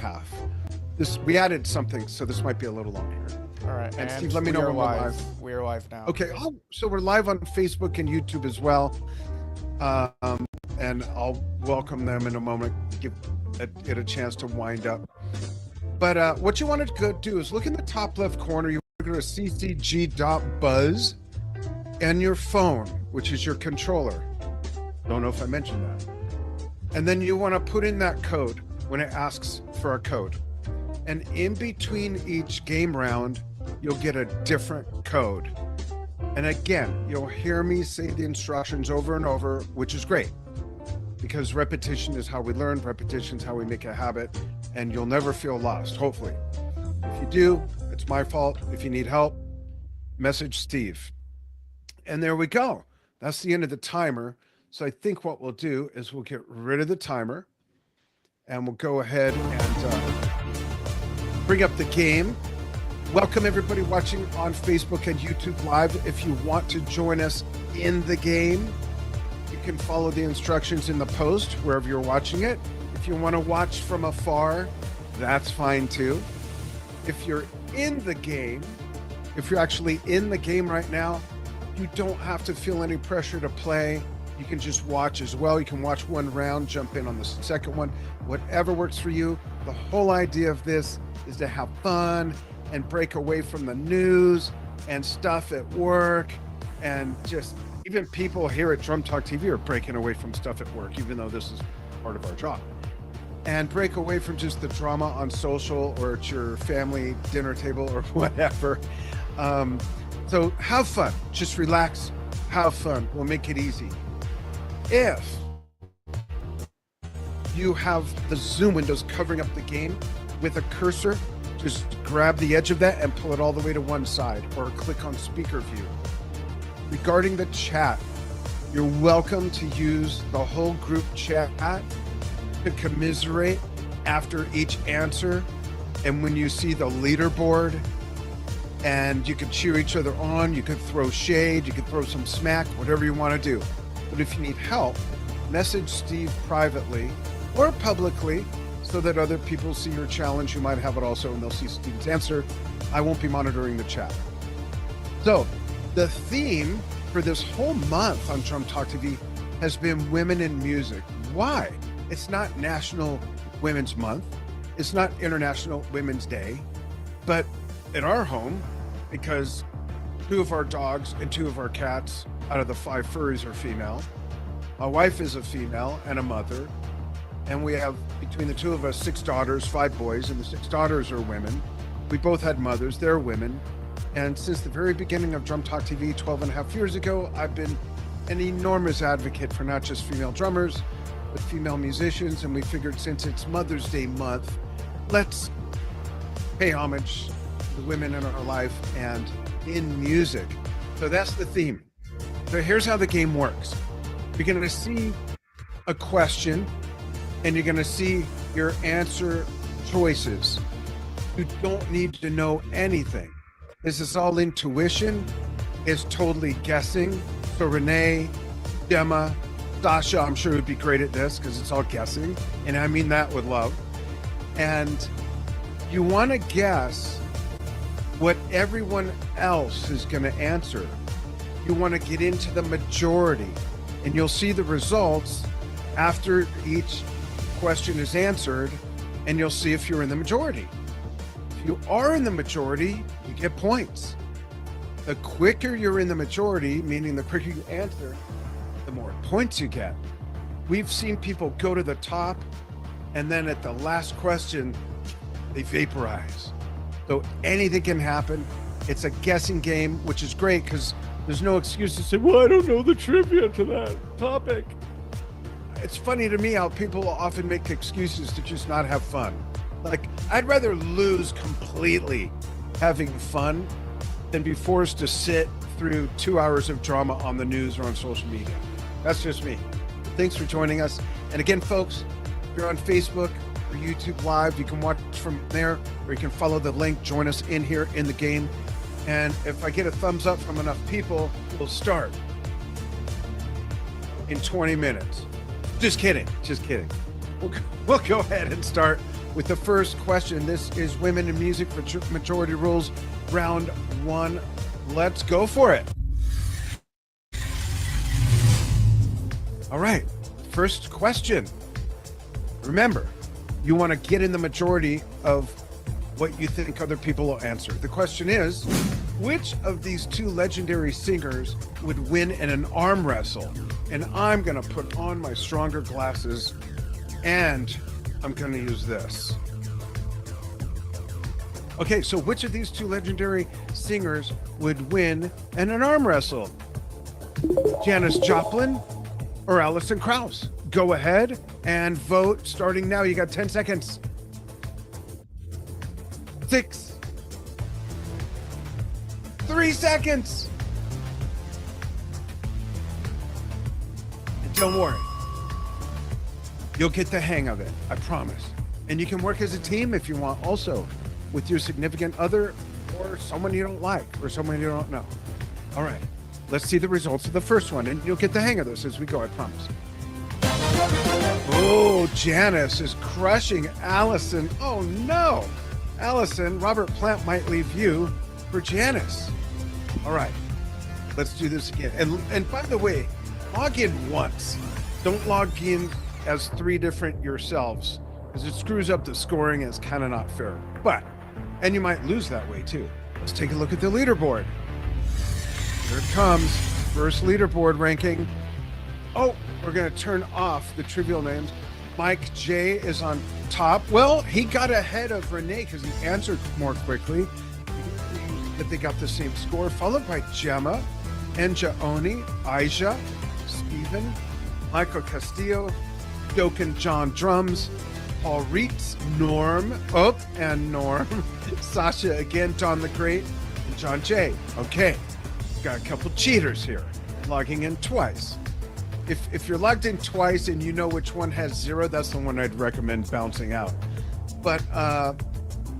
half. We added something, so this might be a little longer. All right. And Steve, let me know when we're live. We are live now. Okay. Oh, so we're live on Facebook and YouTube as well. And I'll welcome them in a moment, give it a chance to wind up. But what you want to go do is look in the top left corner. You want to go to ccg.buzz and your phone, which is your controller. Don't know if I mentioned that. And then you want to put in that code when it asks for a code. And in between each game round, you'll get a different code. And again, you'll hear me say the instructions over and over, which is great, because repetition is how we learn, repetition is how we make a habit, and you'll never feel lost, hopefully. If you do, it's my fault. If you need help, message Steve. And there we go. That's the end of the timer. So I think what we'll do is we'll get rid of the timer and we'll go ahead and bring up the game. Welcome everybody watching on Facebook and YouTube Live. If you want to join us in the game, you can follow the instructions in the post wherever you're watching it. If you want to watch from afar, that's fine too. If you're in the game, if you're actually in the game right now, you don't have to feel any pressure to play. You can just watch as well. You can watch one round, jump in on the second one, whatever works for you. The whole idea of this is to have fun and break away from the news and stuff at work, and just even people here at Drum Talk TV are breaking away from stuff at work, even though this is part of our job, and break away from just the drama on social or at your family dinner table or whatever. So have fun, just relax, have fun. We'll make it easy. If you have the zoom windows covering up the game with a cursor, just grab the edge of that and pull it all the way to one side, or click on speaker view. Regarding the chat, you're welcome to use the whole group chat to commiserate after each answer. And when you see the leaderboard, and you can cheer each other on, you could throw shade, you could throw some smack, whatever you want to do. But if you need help, message Steve privately or publicly, so that other people see your challenge who might have it also, and they'll see Steve's answer. I won't be monitoring the chat. So the theme for this whole month on Drum Talk TV has been women in music. Why? It's not National Women's Month. It's not International Women's Day. But at our home, because 2 of our dogs and 2 of our cats out of the 5 furries are female, my wife is a female and a mother, and we have, between the 2 of us, 6 daughters, 5 boys, and the 6 daughters are women. We both had mothers, they're women. And since the very beginning of Drum Talk TV 12 and a half years ago, I've been an enormous advocate for not just female drummers, but female musicians. And we figured, since it's Mother's Day month, let's pay homage to the women in our life and in music. So that's the theme. So here's how the game works. You're gonna see a question, and you're going to see your answer choices. You don't need to know anything. This is all intuition. It's totally guessing. So Renee, Gemma, Sasha, I'm sure would be great at this because it's all guessing. And I mean that with love. And you want to guess what everyone else is going to answer. You want to get into the majority, and you'll see the results after each question is answered, and you'll see if you're in the majority. If you are in the majority, you get points. The quicker you're in the majority, meaning the quicker you answer, the more points you get. We've seen people go to the top, and then at the last question, they vaporize. So anything can happen. It's a guessing game, which is great because there's no excuse to say, well, I don't know the trivia to that topic. It's funny to me how people often make excuses to just not have fun. Like, I'd rather lose completely having fun than be forced to sit through 2 hours of drama on the news or on social media. That's just me. Thanks for joining us. And again, folks, if you're on Facebook or YouTube Live, you can watch from there, or you can follow the link, join us in here in the game. And if I get a thumbs up from enough people, we'll start in 20 minutes. Just kidding. We'll go ahead and start with the first question. This is Women in Music Majority Rules, round one. Let's go for it. All right, first question. Remember, you want to get in the majority of what you think other people will answer. The question is, which of these two legendary singers would win in an arm wrestle? And I'm going to put on my stronger glasses and I'm going to use this. Okay, so which of these two legendary singers would win in an arm wrestle? Janis Joplin or Alison Krauss? Go ahead and vote starting now. You got 10 seconds. 6, 3 seconds. And don't worry. You'll get the hang of it, I promise. And you can work as a team if you want also with your significant other or someone you don't like or someone you don't know. All right, let's see the results of the first one and you'll get the hang of this as we go, I promise. Oh, Janis is crushing Alison. Oh no. Alison, Robert Plant might leave you for Janis. All right, let's do this again. And by the way, log in once. Don't log in as 3 different yourselves because it screws up the scoring and it's kind of not fair. And you might lose that way too. Let's take a look at the leaderboard. Here it comes. First leaderboard ranking. Oh, we're going to turn off the trivial names. Mike J is on top. Well, he got ahead of Renee because he answered more quickly. That they got the same score, followed by Gemma, Enja Oni, Aisha, Stephen, Michael Castillo, Doken John Drums, Paul Reitz, Norm, and Norm, Sasha again, Don the Great, and John J. Okay, got a couple cheaters here, logging in twice. If you're logged in twice and you know which one has 0, that's the one I'd recommend bouncing out. But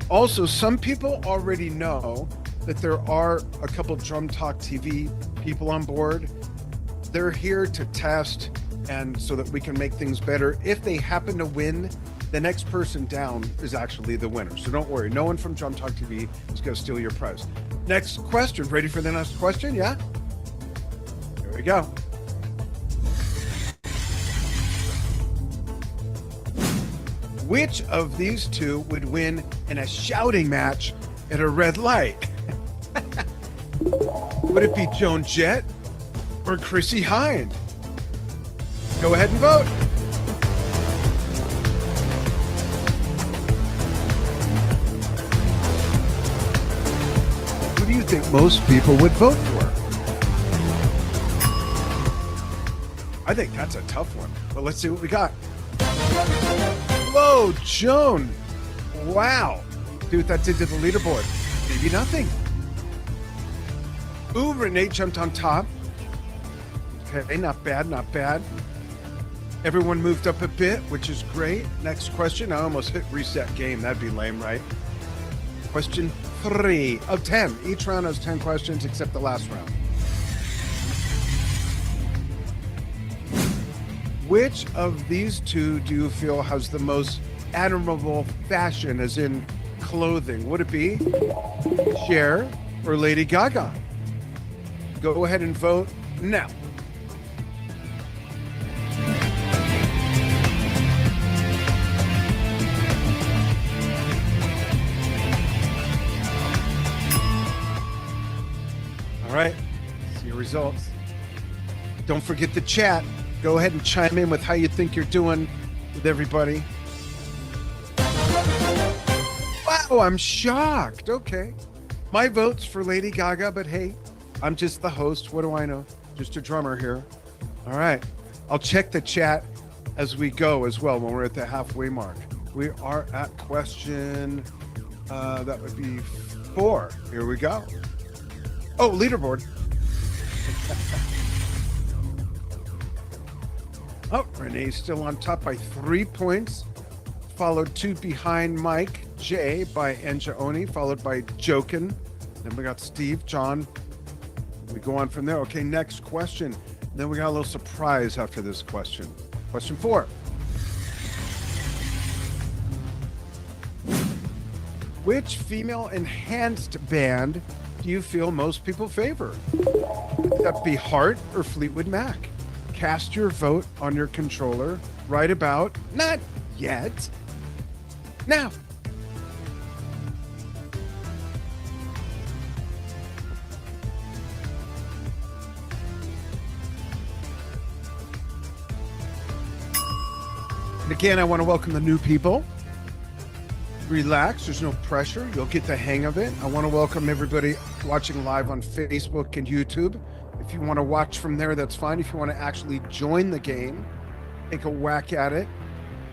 also, some people already know that there are a couple Drum Talk TV people on board. They're here to test and so that we can make things better. If they happen to win, the next person down is actually the winner. So don't worry, no one from Drum Talk TV is going to steal your prize. Next question. Ready for the next question? Yeah? Here we go. Which of these two would win in a shouting match at a red light? Would it be Joan Jett or Chrissy Hind? Go ahead and vote. Who do you think most people would vote for? I think that's a tough one, but let's see what we got. Whoa, Joan. Wow. See what that did to the leaderboard. Maybe nothing. Ooh, Renee jumped on top. Okay, not bad, not bad. Everyone moved up a bit, which is great. Next question. I almost hit reset game. That'd be lame, right? Question 3 of 10. Each round has 10 questions except the last round. Which of these two do you feel has the most admirable fashion, as in clothing? Would it be Cher or Lady Gaga? Go ahead and vote now. All right, see your results. Don't forget the chat. Go ahead and chime in with how you think you're doing with everybody. Wow, I'm shocked. Okay. My vote's for Lady Gaga, but hey, I'm just the host. What do I know? Just a drummer here. All right. I'll check the chat as we go as well when we're at the halfway mark. We are at question, that would be 4. Here we go. Oh, leaderboard. Oh, Renee's still on top by 3 points, followed 2 behind Mike J by Enja Oni, followed by Jokin. Then we got Steve, John. We go on from there. Okay, next question. Then we got a little surprise after this question. Question 4. Which female enhanced band do you feel most people favor? Would that be Heart or Fleetwood Mac? Cast your vote on your controller right about not yet. Now. And again, I want to welcome the new people. Relax, there's no pressure. You'll get the hang of it. I want to welcome everybody watching live on Facebook and YouTube. If you want to watch from there, that's fine. If you want to actually join the game, take a whack at it,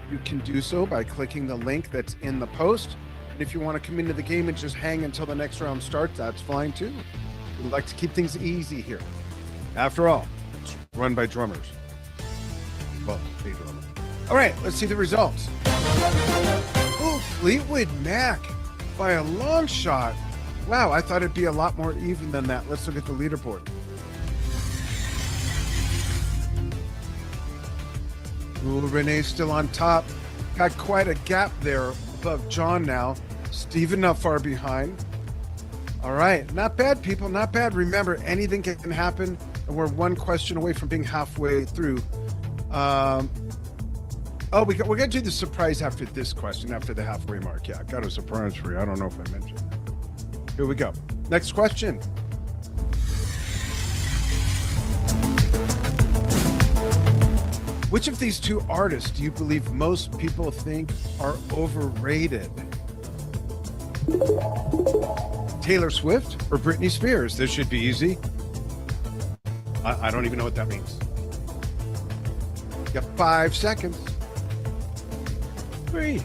you can do so by clicking the link that's in the post. And if you want to come into the game and just hang until the next round starts, that's fine too. We like to keep things easy here. After all, it's run by drummers. Well, a drummer. All right, let's see the results. Oh, Fleetwood Mac by a long shot. Wow, I thought it'd be a lot more even than that. Let's look at the leaderboard. Ooh, Renee's still on top. Got quite a gap there above John now. Steven not far behind. All right, not bad, people, not bad. Remember, anything can happen, and we're one question away from being halfway through. We're going to do the surprise after this question, after the halfway mark. Yeah, I got a surprise for you. I don't know if I mentioned that. Here we go. Next question. Which of these two artists do you believe most people think are overrated? Taylor Swift or Britney Spears? This should be easy. I don't even know what that means. You got 5 seconds. 3,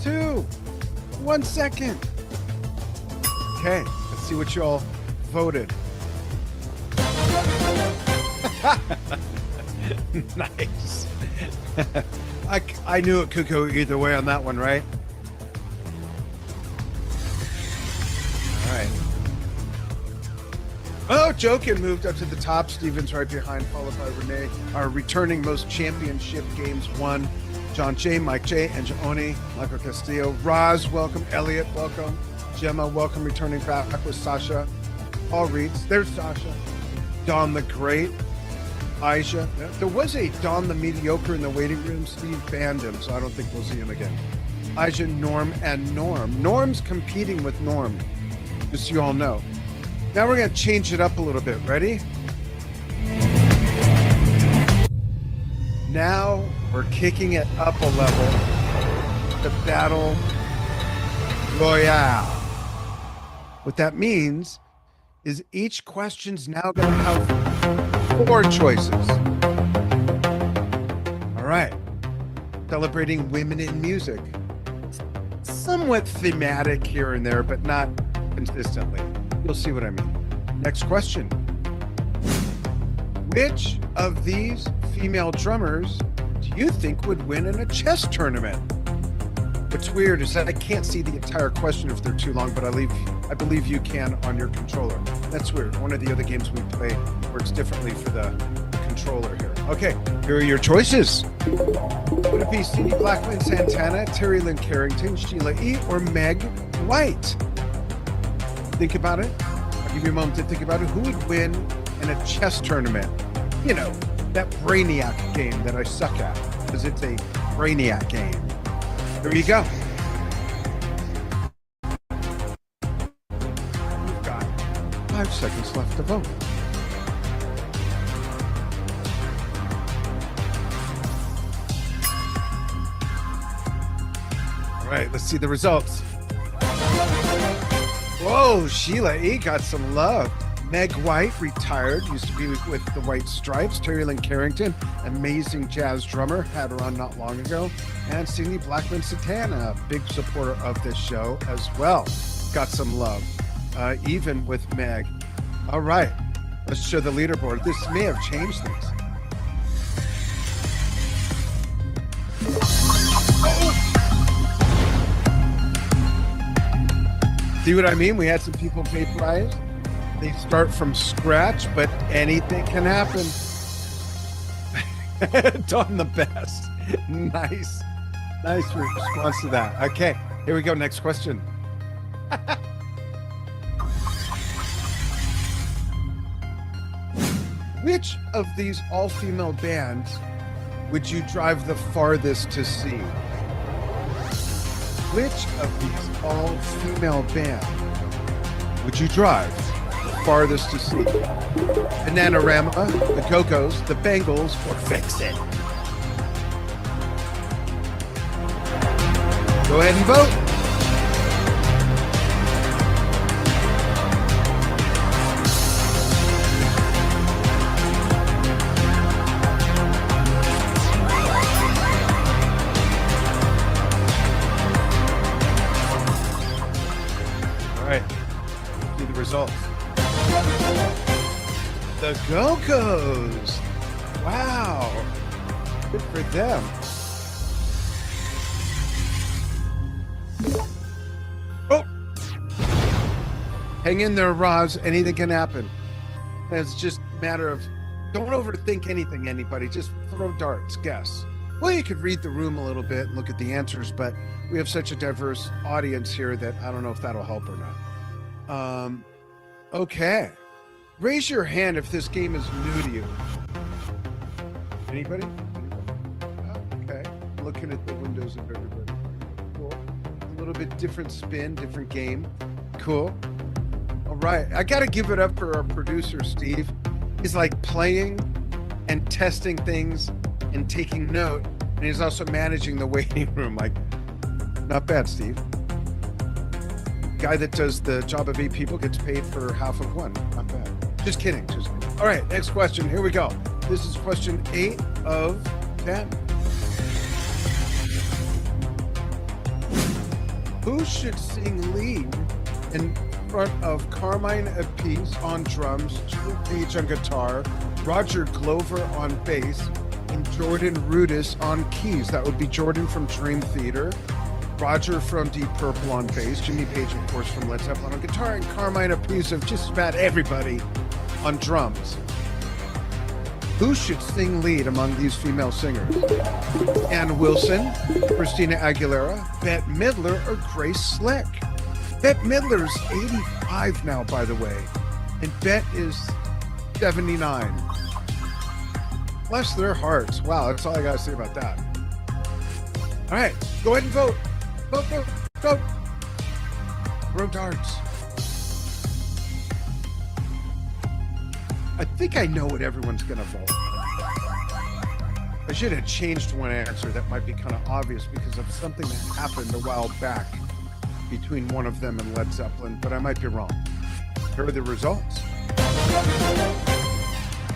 2, 1 second. Okay, let's see what y'all voted. Nice. I knew it could go either way on that one, right? All right. Oh, Jokin moved up to the top. Steven's right behind, followed by Renee. Our returning most championship games won. John J, Mike J, Angeloni, Michael Castillo. Roz, welcome. Elliot, welcome. Gemma, welcome. Returning back with Sasha. Paul Reeds. There's Sasha. Don the Great. Aisha. There was a Don the Mediocre in the waiting room. Steve banned him, so I don't think we'll see him again. Aisha, Norm, and Norm. Norm's competing with Norm, just so you all know. Now we're going to change it up a little bit. Ready? Now we're kicking it up a level. The Battle Royale. What that means is each question's now going to have 4 choices. All right. Celebrating women in music. Somewhat thematic here and there, but not consistently. You'll see what I mean. Next question. Which of these female drummers do you think would win in a chess tournament? What's weird is that I can't see the entire question if they're too long, but I believe you can on your controller. That's weird. One of the other games we play works differently for the controller here. Okay, here are your choices. Would it be Cindy Blackman Santana, Terry Lynn Carrington, Sheila E., or Meg White? Think about it. I'll give you a moment to think about it. Who would win in a chess tournament? You know, that Brainiac game that I suck at, because it's a Brainiac game. There you go. You've got 5 seconds left to vote. All right, let's see the results. Whoa, Sheila E. got some love. Meg White, retired, used to be with the White Stripes. Terry Lynn Carrington, amazing jazz drummer, had her on not long ago. And Cindy Blackman Santana, big supporter of this show as well. Got some love, even with Meg. All right, let's show the leaderboard. This may have changed things. See what I mean? We had some people vaporized. They start from scratch, but anything can happen. Done the best. Nice response to that. Okay, here we go. Next question. Which of these all-female bands would you drive the farthest to see? Which of these all-female bands would you drive the farthest to see? Bananarama, the Go-Go's, the Bangles, or Vixen? Go ahead and vote. Results. The Go-Go's. Wow. Good for them. Oh. Hang in there, Roz. Anything can happen. It's just a matter of don't overthink anything, anybody. Just throw darts. Guess. Well, you could read the room a little bit and look at the answers, but we have such a diverse audience here that I don't know if that'll help or not. Okay. Raise your hand if this game is new to you. Anybody? Okay. Looking at the windows of everybody. Cool. A little bit different spin, different game. Cool. All right. I got to give it up for our producer, Steve. He's like playing and testing things and taking note. And he's also managing the waiting room. Like, not bad, Steve. Guy that does the job of 8 people gets paid for half of one. Not bad. Just kidding. Just kidding. All right, next question. Here we go. This is question 8 of 10. Who should sing lead in front of Carmine Appice on drums, Jimmy Page on guitar, Roger Glover on bass, and Jordan Rudess on keys? That would be Jordan from Dream Theater, Roger from Deep Purple on bass, Jimmy Page, of course, from Led Zeppelin on guitar, and Carmine Appice of just about everybody on drums. Who should sing lead among these female singers? Ann Wilson, Christina Aguilera, Bette Midler, or Grace Slick? Bette Midler's 85 now, by the way, and Bette is 79. Bless their hearts. Wow, that's all I got to say about that. All right, go ahead and vote. Vote, vote, vote. Throw darts. I think I know what everyone's going to vote. I should have changed one answer. That might be kind of obvious because of something that happened a while back between one of them and Led Zeppelin, but I might be wrong. Here are the results.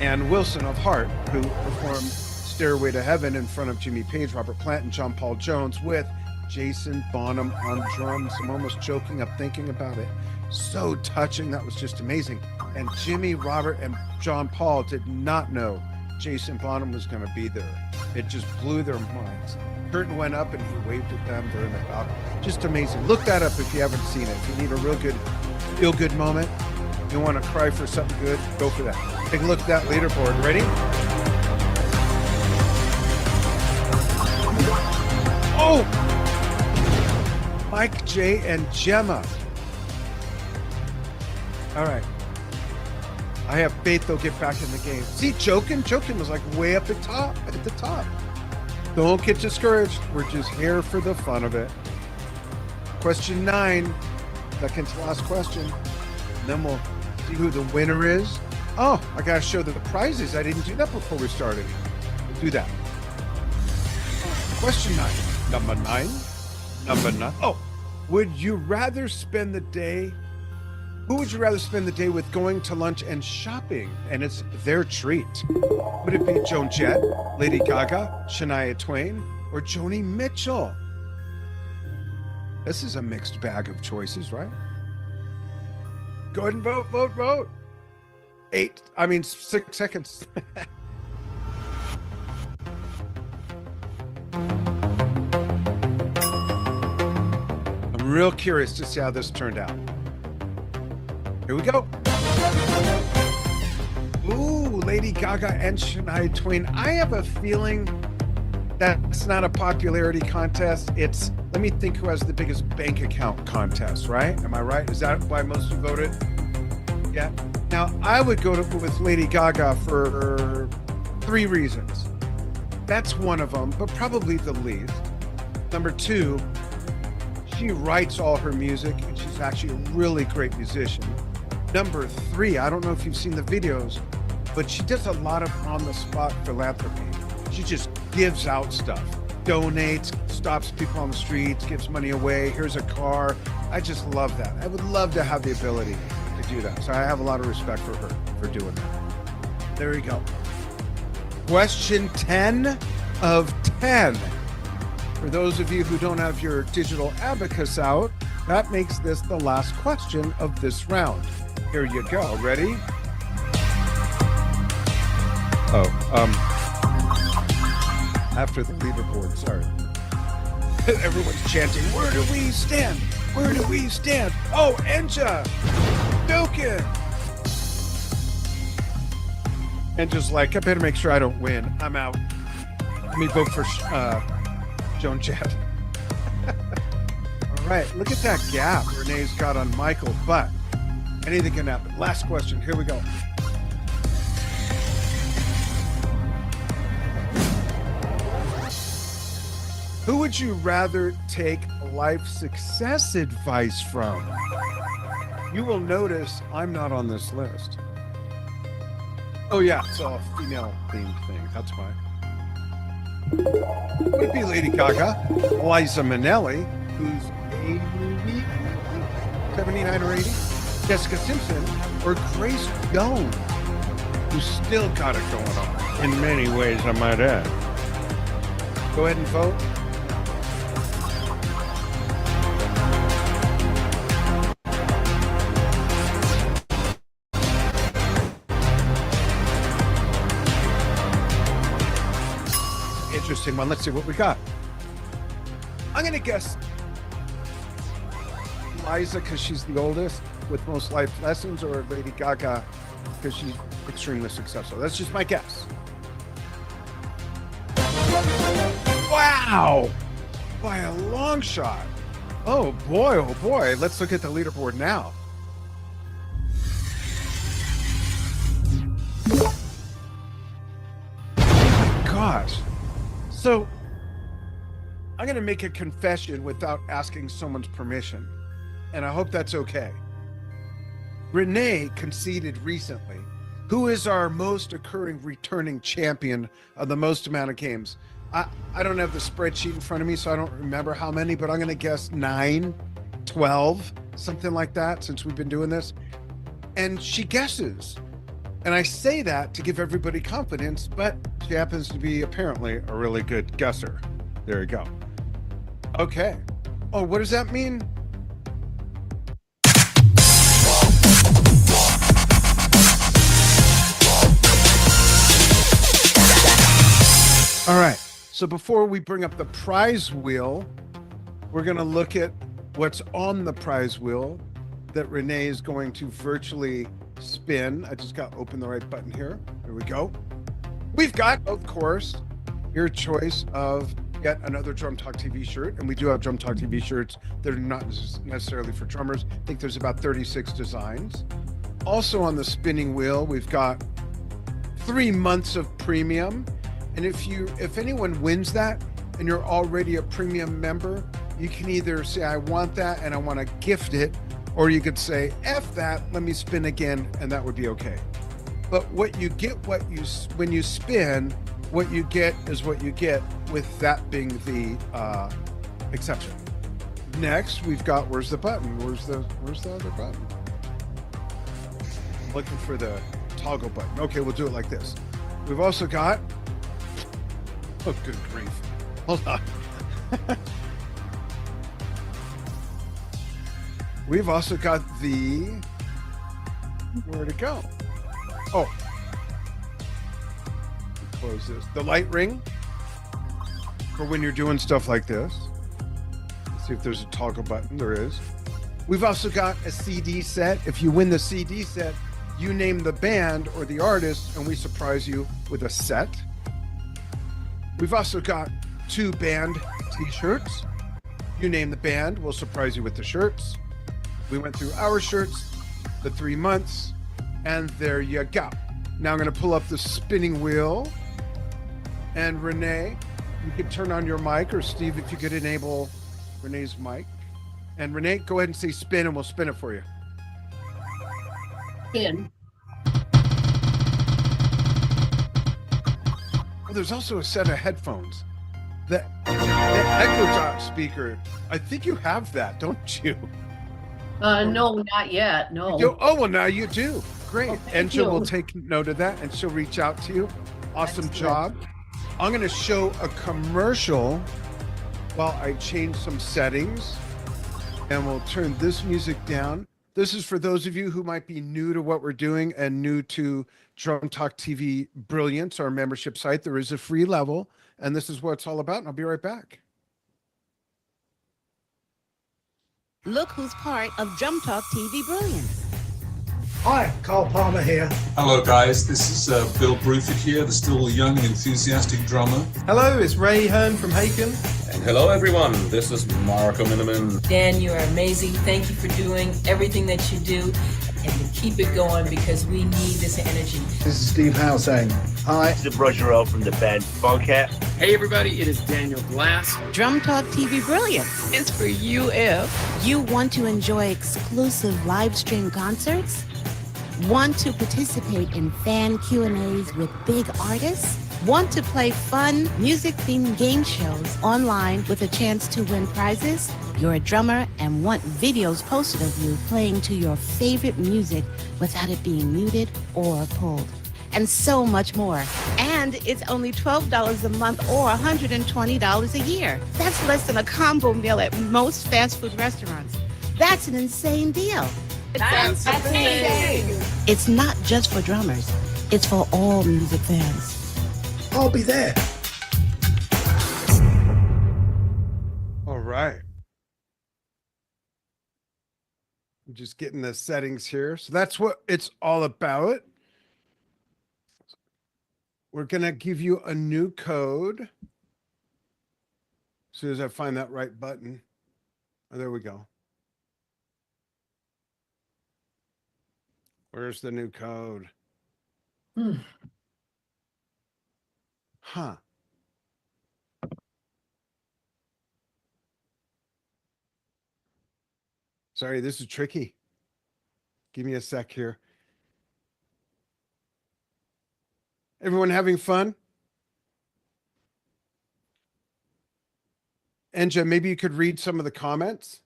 Ann Wilson of Heart, who performed Stairway to Heaven in front of Jimmy Page, Robert Plant, and John Paul Jones with Jason Bonham on drums. I'm almost choking up thinking about it. So touching. That was just amazing. And Jimmy, Robert, and John Paul did not know Jason Bonham was going to be there. It just blew their minds. Curtain went up and he waved at them. They're in the balcony. Just amazing. Look that up if you haven't seen it. If you need a real good, feel-good moment, you want to cry for something good, go for that. Take a look at that leaderboard. Ready? Oh! Mike, Jay, and Gemma. All right. I have faith they'll get back in the game. See, Jokin was like way up at the top. Don't get discouraged. We're just here for the fun of it. Question 9, second to last question. And then we'll see who the winner is. Oh, I got to show the prizes. I didn't do that before we started. We'll do that. Question 9. Number 9. Oh, would you rather spend the day? Who would you rather spend the day with going to lunch and shopping? And it's their treat. Would it be Joan Jett, Lady Gaga, Shania Twain, or Joni Mitchell? This is a mixed bag of choices, right? Go ahead and vote. 6 seconds. I'm real curious to see how this turned out. Here we go. Ooh, Lady Gaga and Shania Twain. I have a feeling that's not a popularity contest. It's let me think who has the biggest bank account contest, right? Am I right? Is that why most of you voted? Yeah. Now, I would go with Lady Gaga for 3 reasons. That's one of them, but probably the least. Number 2, she writes all her music, and she's actually a really great musician. Number 3, I don't know if you've seen the videos, but she does a lot of on-the-spot philanthropy. She just gives out stuff, donates, stops people on the streets, gives money away. Here's a car. I just love that. I would love to have the ability to do that. So I have a lot of respect for her for doing that. There you go. Question 10 of 10. For those of you who don't have your digital abacus out, that makes this the last question of this round. Here you go. Ready? After the leaderboard, sorry. Everyone's chanting, where do we stand? Where do we stand? Oh, Enja! Doken! Enja's like, I better make sure I don't win. I'm out. Let me vote for Joan Jett. All right, look at that gap Renee's got on Michael, but anything can happen. Last question, here we go. Who would you rather take life success advice from? You will notice I'm not on this list. Oh yeah, it's a female themed thing, that's why. Would it be Lady Gaga, Liza Minnelli, who's 80, 79 or 80, Jessica Simpson, or Grace Jones, who's still got it going on? In many ways, I might add. Go ahead and vote. Interesting one. Let's see what we got. I'm going to guess Liza because she's the oldest with most life lessons, or Lady Gaga because she's extremely successful. That's just my guess. Wow! By a long shot. Oh boy. Let's look at the leaderboard now. Gosh. So, I'm going to make a confession without asking someone's permission, and I hope that's okay. Renee conceded recently, who is our most occurring returning champion of the most amount of games. I don't have the spreadsheet in front of me, so I don't remember how many, but I'm going to guess 9, 12, something like that, since we've been doing this. And she guesses. And I say that to give everybody confidence, but she happens to be apparently a really good guesser. There you go. Okay. Oh, what does that mean? All right. So before we bring up the prize wheel, we're going to look at what's on the prize wheel that Renee is going to virtually spin. I just got to open the right button here. There we go. We've got, of course, your choice of yet another Drum Talk TV shirt. And we do have Drum Talk TV shirts that are not necessarily for drummers. I think there's about 36 designs. Also on the spinning wheel, we've got 3 months of premium. And if anyone wins that and you're already a premium member, you can either say, I want that and I want to gift it, or you could say, F that, let me spin again, and that would be okay. But what you get, when you spin, what you get is what you get, with that being the exception. Next, we've got, where's the button? Where's the other button? I'm looking for the toggle button. Okay, we'll do it like this. We've also got, oh, good grief. Hold on. We've also got the, where'd it go? Oh, close this. The light ring for when you're doing stuff like this. Let's see if there's a toggle button. There is. We've also got a CD set. If you win the CD set, you name the band or the artist, and we surprise you with a set. We've also got 2 band t-shirts. You name the band, we'll surprise you with the shirts. We went through our shirts, the 3 months, and there you go. Now I'm going to pull up the spinning wheel. And Renee, you could turn on your mic, or Steve, if you could enable Renee's mic. And Renee, go ahead and say spin, and we'll spin it for you. Spin. Oh, there's also a set of headphones. The Echo Dot speaker. I think you have that, don't you? No, not yet. No. Oh, well, now you do. Great. Oh, Angela will take note of that, and she'll reach out to you. Awesome job. I'm going to show a commercial while I change some settings, and we'll turn this music down. This is for those of you who might be new to what we're doing and new to Drum Talk TV Brilliance, our membership site. There is a free level, and this is what it's all about, and I'll be right back. Look who's part of Drum Talk TV Brilliance. Hi, Carl Palmer here. Hello guys, this is Bill Bruford here, the still young and enthusiastic drummer. Hello, it's Ray Hearn from Haken. And hello everyone, this is Marco Miniman. Dan, you are amazing. Thank you for doing everything that you do, and to keep it going because we need this energy. This is Steve Howe saying hi. This is Roger from the band Funkhat. Hey everybody, it is Daniel Glass. Drum Talk TV Brilliance is for you if you want to enjoy exclusive live stream concerts, want to participate in fan Q&As with big artists, want to play fun music-themed game shows online with a chance to win prizes, you're a drummer and want videos posted of you playing to your favorite music without it being muted or pulled, and so much more. And it's only $12 a month or $120 a year. That's less than a combo meal at most fast food restaurants. That's an insane deal. That's amazing. It's not just for drummers. It's for all music fans. I'll be there. All right. I'm just getting the settings here. So that's what it's all about. We're going to give you a new code. As soon as I find that right button. Oh, there we go. Where's the new code? Huh. Sorry, this is tricky. Give me a sec here. Everyone having fun? Enja, maybe you could read some of the comments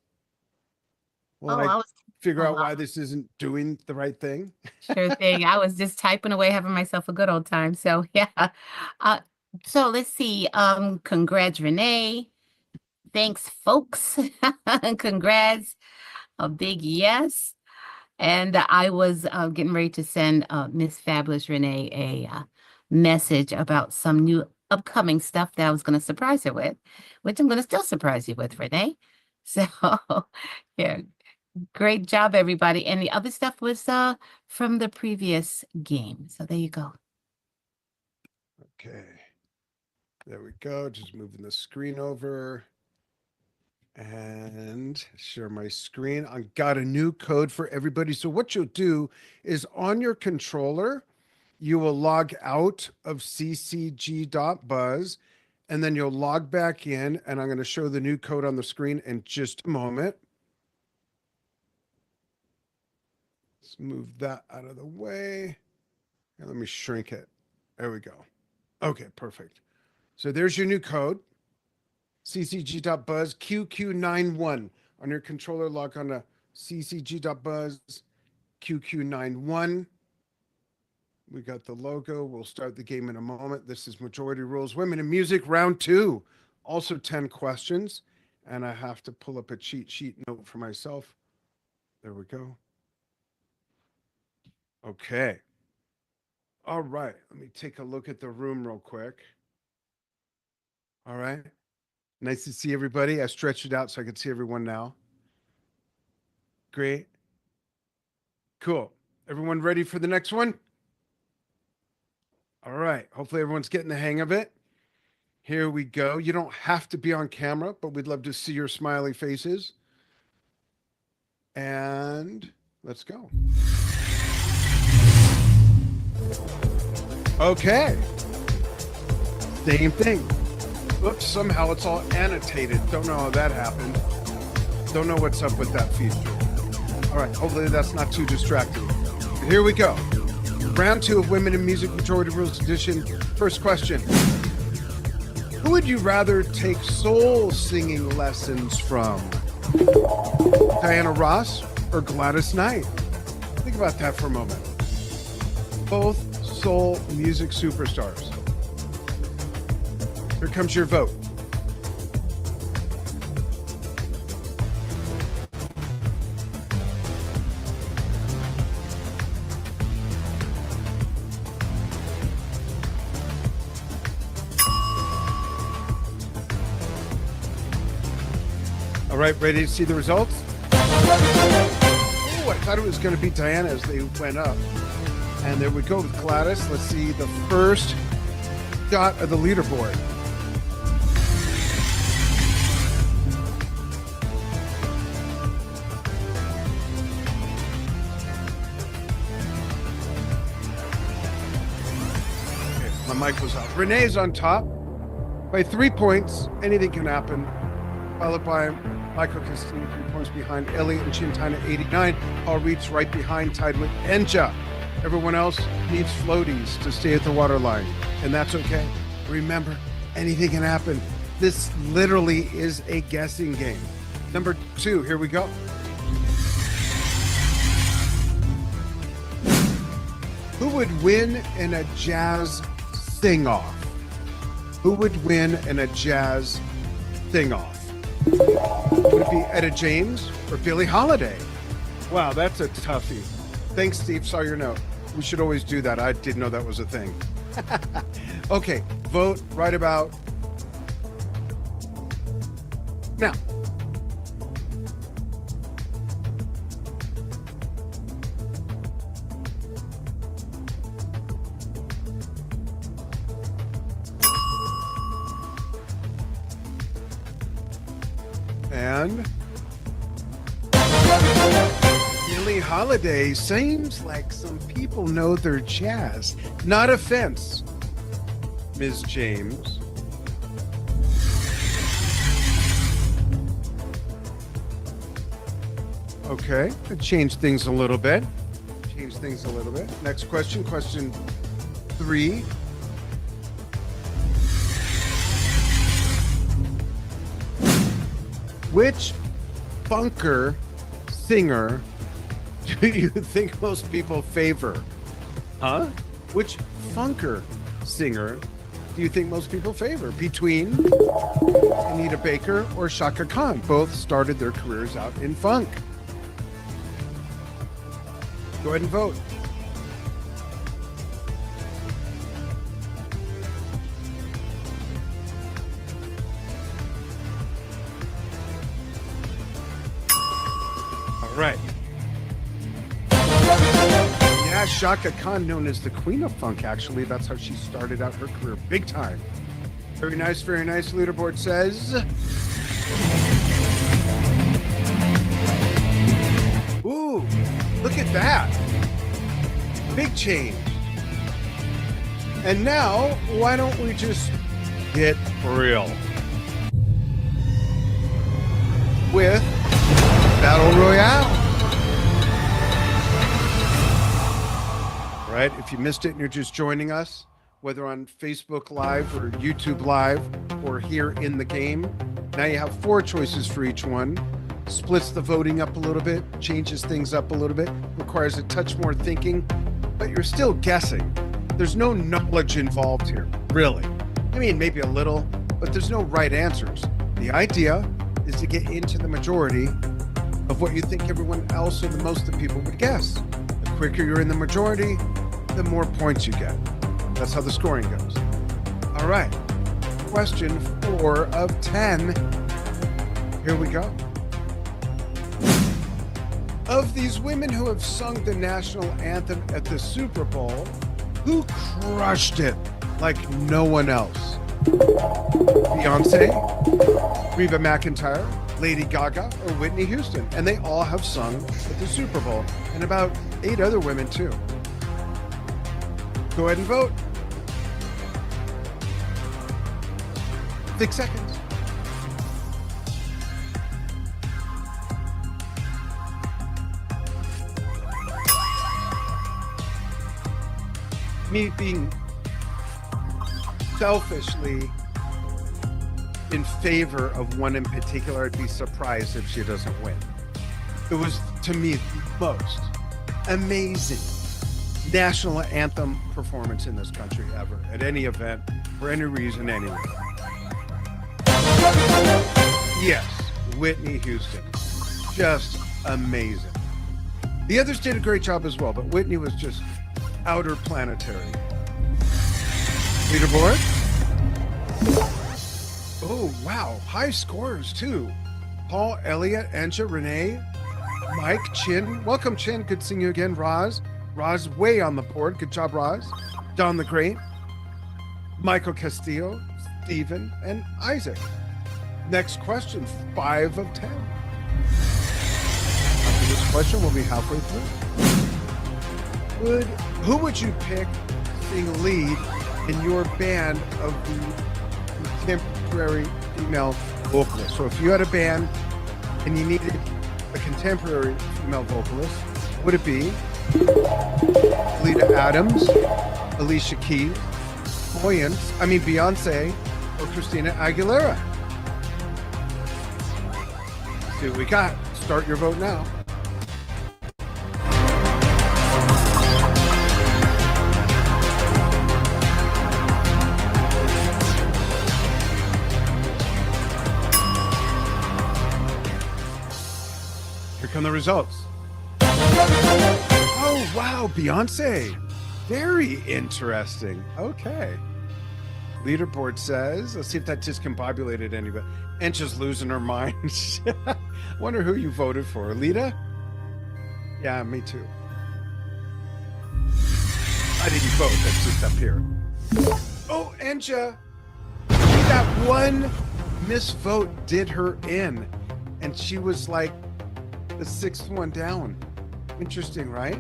while I figure out why this isn't doing the right thing. Sure thing. I was just typing away, having myself a good old time. So yeah. So let's see. Congrats, Renee. Thanks, folks. Congrats. A big yes. And I was getting ready to send Miss Fabulous Renee a message about some new upcoming stuff that I was going to surprise her with, which I'm going to still surprise you with, Renee. So yeah, great job, everybody. And the other stuff was from the previous game. So there you go. Okay. There we go. Just moving the screen over and share my screen. I got a new code for everybody. So what you'll do is on your controller, you will log out of ccg.buzz and then you'll log back in, and I'm going to show the new code on the screen in just a moment. Let's move that out of the way. And let me shrink it. There we go. Okay, perfect. So there's your new code. ccg.buzz QQ91. On your controller, log on to ccg.buzz QQ91. We got the logo. We'll start the game in a moment. This is Majority Rules Women in Music Round 2. Also 10 questions. And I have to pull up a cheat sheet note for myself. There we go. Okay. All right. Let me take a look at the room real quick. All right. Nice to see everybody. I stretched it out so I could see everyone now. Great. Cool. Everyone ready for the next one? All right. Hopefully everyone's getting the hang of it. Here we go. You don't have to be on camera, but we'd love to see your smiley faces. And let's go. Okay. Same thing. Oops, somehow it's all annotated. Don't know how that happened. Don't know what's up with that feature. All right, hopefully that's not too distracting. Here we go. Round 2 of Women in Music Majority Rules Edition. First question. Who would you rather take soul singing lessons from? Diana Ross or Gladys Knight? Think about that for a moment. Both soul music superstars. Here comes your vote. All right, ready to see the results? Oh, I thought it was going to be Diana as they went up. And there we go with Gladys. Let's see the first shot of the leaderboard. Okay, my mic was out. Renee's on top by 3 points. Anything can happen. Followed by Michael Castillo, 3 points behind. Elliot and Chintana, 89. Paul Reed's right behind, tied with Enja. Everyone else needs floaties to stay at the water line, and that's okay. Remember, anything can happen. This literally is a guessing game. Number 2, here we go. Who would win in a jazz sing-off? Who would win in a jazz sing-off? Would it be Etta James or Billie Holiday? Wow, that's a toughie. Thanks, Steve. Saw your note. We should always do that. I didn't know that was a thing. Okay, vote right about now. And Billie Holiday seems like some people know their jazz. Not offense, Ms. James. Okay, change things a little bit. Next question, question 3. Which funker singer do you think most people favor? Huh? Which funker singer do you think most people favor? Between Anita Baker or Chaka Khan? Both started their careers out in funk. Go ahead and vote. Right. Yeah, Chaka Khan, known as the Queen of Funk, actually. That's how she started out her career. Big time. Very nice, very nice. Leaderboard says... Ooh, look at that. Big change. And now, why don't we just get real? With Battle Royale. Right? If you missed it and you're just joining us, whether on Facebook Live or YouTube Live or here in the game, now you have 4 choices for each one. Splits the voting up a little bit, changes things up a little bit, requires a touch more thinking, but you're still guessing. There's no knowledge involved here, really. I mean, maybe a little, but there's no right answers. The idea is to get into the majority of what you think everyone else or the most of people would guess. The quicker you're in the majority, the more points you get. That's how the scoring goes. All right. Question 4 of 10. Here we go. Of these women who have sung the national anthem at the Super Bowl, who crushed it like no one else? Beyonce, Reba McEntire, Lady Gaga, or Whitney Houston. And they all have sung at the Super Bowl, and about 8 other women too. Go ahead and vote. 6 seconds. Me being selfishly in favor of one in particular, I'd be surprised if she doesn't win. It was, to me, the most amazing national anthem performance in this country ever, at any event, for any reason, anywhere. Yes, Whitney Houston. Just amazing. The others did a great job as well, but Whitney was just outer planetary. Leaderboard? Oh, wow. High scores, too. Paul, Elliot, Anja, Renee, Mike, Chin. Welcome, Chin. Good seeing you again. Roz. Roz, way on the board. Good job, Roz. Don the Great. Michael Castillo, Stephen, and Isaac. Next question, 5 of 10. After this question, we'll be halfway through. Who would you pick to sing lead in your band of the contemporary female vocalist? So if you had a band and you needed a contemporary female vocalist, would it be Lita Adams, Alicia Keys, Beyonce, or Christina Aguilera? Let's see what we got. Start your vote now. Here come the results. Oh, wow, Beyonce. Very interesting. Okay. Leaderboard says, let's see if that discombobulated anybody. Encha's losing her mind. Wonder who you voted for. Lita? Yeah, me too. I didn't vote. That's just up here. Oh, Encha. That one misvote did her in. And she was like the 6th one down. Interesting, right?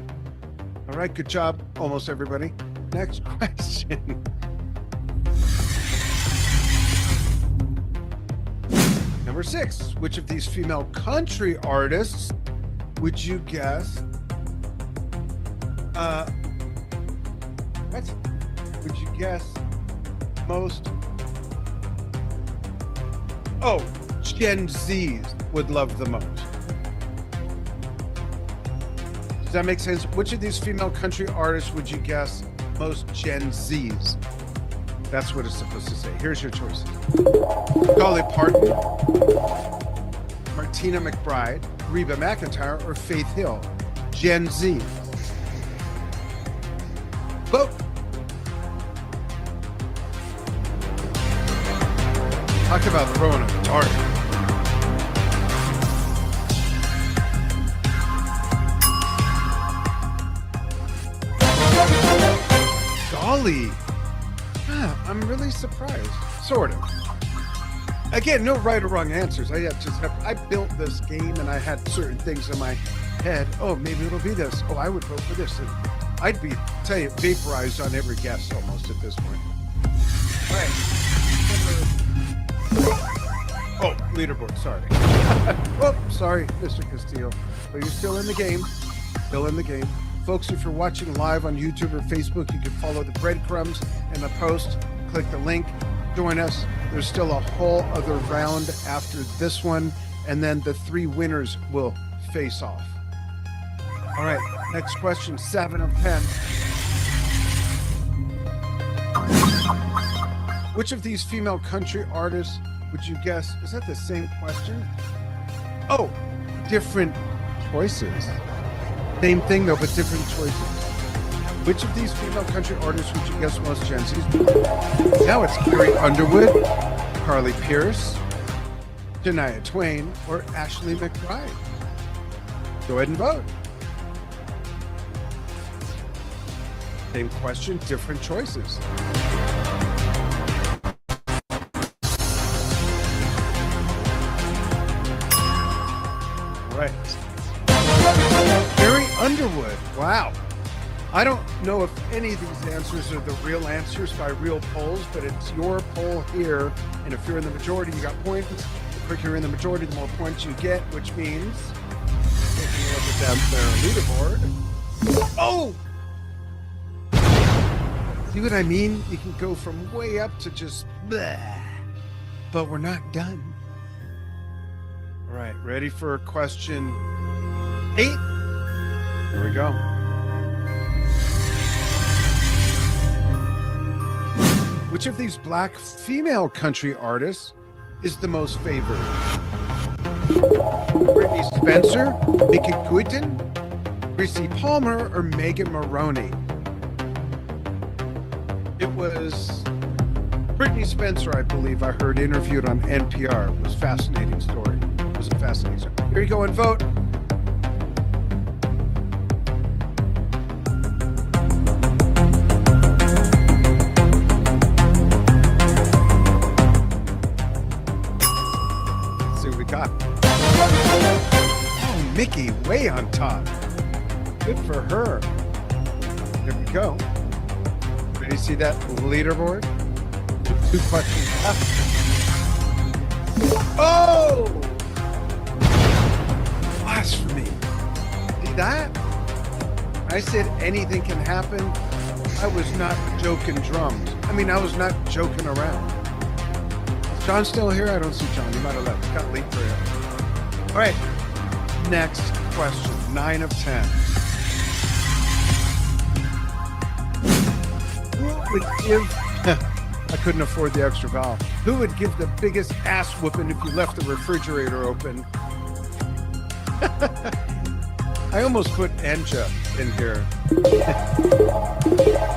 All right, good job, almost everybody. Next question. Number 6, which of these female country artists would you guess? What? Would you guess most? Oh, Gen Zs would love the most. Does that make sense? Which of these female country artists would you guess most Gen Zs? That's what it's supposed to say. Here's your choices. Dolly Parton, Martina McBride, Reba McEntire, or Faith Hill. Gen Z. Vote. Talk about throwing a dart. Dolly. I'm really surprised. Sort of. Again, no right or wrong answers. I built this game and I had certain things in my head. Oh, maybe it'll be this. Oh, I would vote for this. And I'd be, tell you, vaporized on every guess almost at this point. All right. Oh, leaderboard, sorry. Oh, sorry, Mr. Castillo. But you're still in the game. Still in the game. Folks, if you're watching live on YouTube or Facebook, you can follow the breadcrumbs in the post. Click the link. Join us. There's still a whole other round after this one, and then the 3 winners will face off. All right, next question, 7 of 10. Which of these female country artists would you guess? Is that the same question? Oh, different choices. Same thing though, but different choices. Which of these female country artists would you guess most Gen Zs? Now it's Carrie Underwood, Carly Pierce, Shania Twain, or Ashley McBride. Go ahead and vote. Same question, different choices. Carrie Underwood. Wow. I don't know if any of these answers are the real answers by real polls, but it's your poll here. And if you're in the majority, you got points. The quicker you're in the majority, the more points you get, which means taking a look at their leaderboard. Oh! See what I mean? You can go from way up to just bleh. But we're not done. All right, ready for question 8? Here we go. Which of these black female country artists is the most favored? Brittany Spencer, Mickey Guyton, Chrissy Palmer, or Megan Maroney? It was Brittany Spencer, I believe I heard interviewed on NPR. It was a fascinating story. It was a fascinating story. Here you go and vote. Let's see what we got. Oh, Mickey, way on top. Good for her. There we go. Ready to see that leaderboard? 2 questions left. Oh! Blasphemy. See that? I said anything can happen. I was not joking drums. I mean, I was not joking around. Is John still here? I don't see John. He might have left. Got late for him. All right. Next question. 9 of 10. Who would give... I couldn't afford the extra vowel. Who would give the biggest ass whooping if you left the refrigerator open? I almost put Enja in here.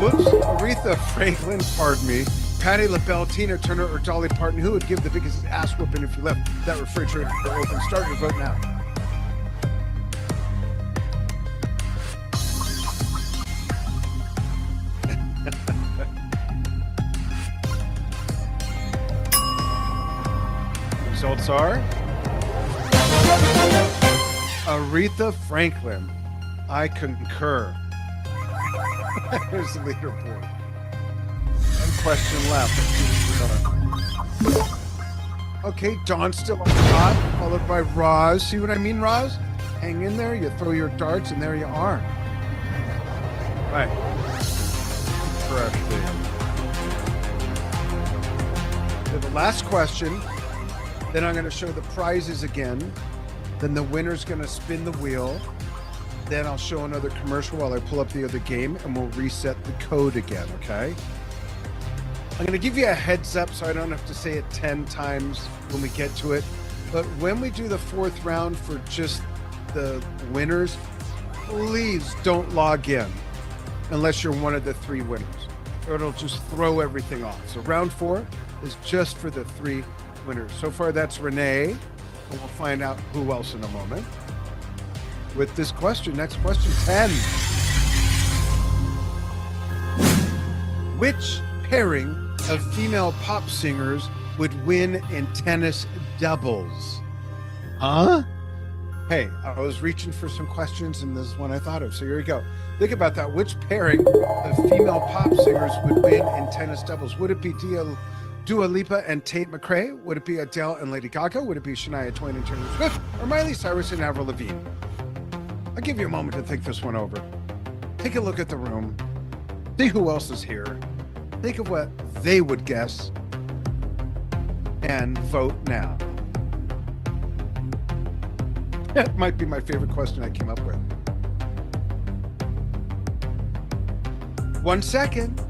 Whoops. Aretha Franklin, pardon me. Patti LaBelle, Tina Turner, or Dolly Parton. Who would give the biggest ass whooping if you left that refrigerator open? Start your vote now. Results are Aretha Franklin. I concur. Here's the leaderboard. One question left. Okay, Dawn's still on top, followed by Roz. See what I mean, Roz? Hang in there, you throw your darts, and there you are. Right. Correctly. So the last question. Then I'm going to show the prizes again. Then the winner's going to spin the wheel. Then I'll show another commercial while I pull up the other game, and we'll reset the code again, okay? I'm going to give you a heads up so I don't have to say it 10 times when we get to it. But when we do the 4th round for just the winners, please don't log in unless you're one of the 3 winners, or it'll just throw everything off. So round 4 is just for the 3 winners. So far, that's Renee, and we'll find out who else in a moment. With this question, next question 10. Which pairing of female pop singers would win in tennis doubles? Huh? Hey, I was reaching for some questions, and this is one I thought of. So here we go. Think about that. Which pairing of female pop singers would win in tennis doubles? Would it be Dua Lipa and Tate McRae? Would it be Adele and Lady Gaga? Would it be Shania Twain and Taylor Swift? Or Miley Cyrus and Avril Lavigne? I'll give you a moment to think this one over. Take a look at the room. See who else is here. Think of what they would guess. And vote now. That might be my favorite question I came up with. 1 second.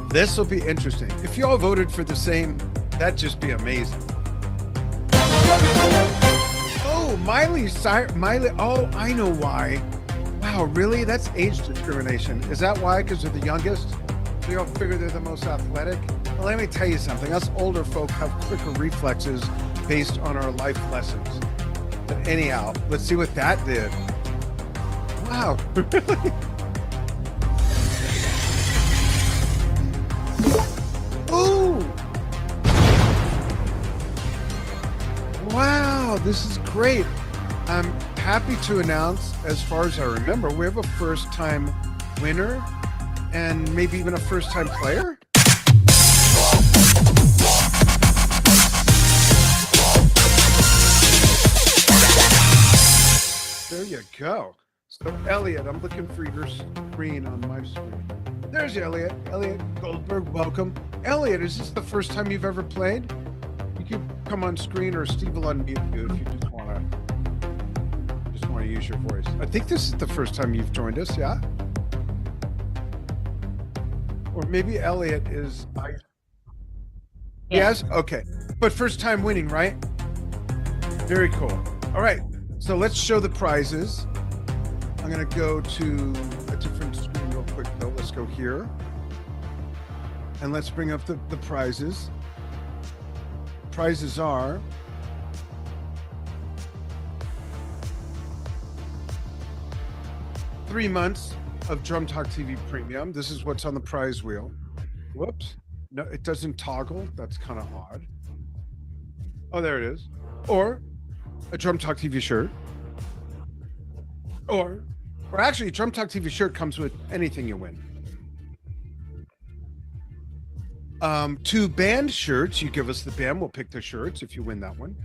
This will be interesting. If you all voted for the same, that'd just be amazing. Oh, Miley. Oh, I know why. Wow, really? That's age discrimination. Is that why? Because they're the youngest? So you all figure they're the most athletic? Well, let me tell you something. Us older folk have quicker reflexes based on our life lessons. But anyhow, let's see what that did. Wow, really? Ooh! Wow, this is great. I'm happy to announce, as far as I remember, we have a first-time winner and maybe even a first-time player. There you go. So, Elliot, I'm looking for your screen on my screen. There's Elliot. Elliot Goldberg, welcome. Elliot, is this the first time you've ever played? You can come on screen, or Steve will unmute you if you just want to use your voice. I think this is the first time you've joined us, yeah? Or maybe Elliot is... Yes? Okay. But first time winning, right? Very cool. All right. So let's show the prizes. I'm going to go to a different screen real quick, though. Let's go here. And let's bring up the prizes. Prizes are... $3 months of Drum Talk TV Premium. This is what's on the prize wheel. Whoops. No, it doesn't toggle. That's kind of odd. Oh, there it is. Or a Drum Talk TV shirt. Or actually, Drum Talk TV shirt comes with anything you win. 2 band shirts. You give us the band, we'll pick the shirts if you win that one.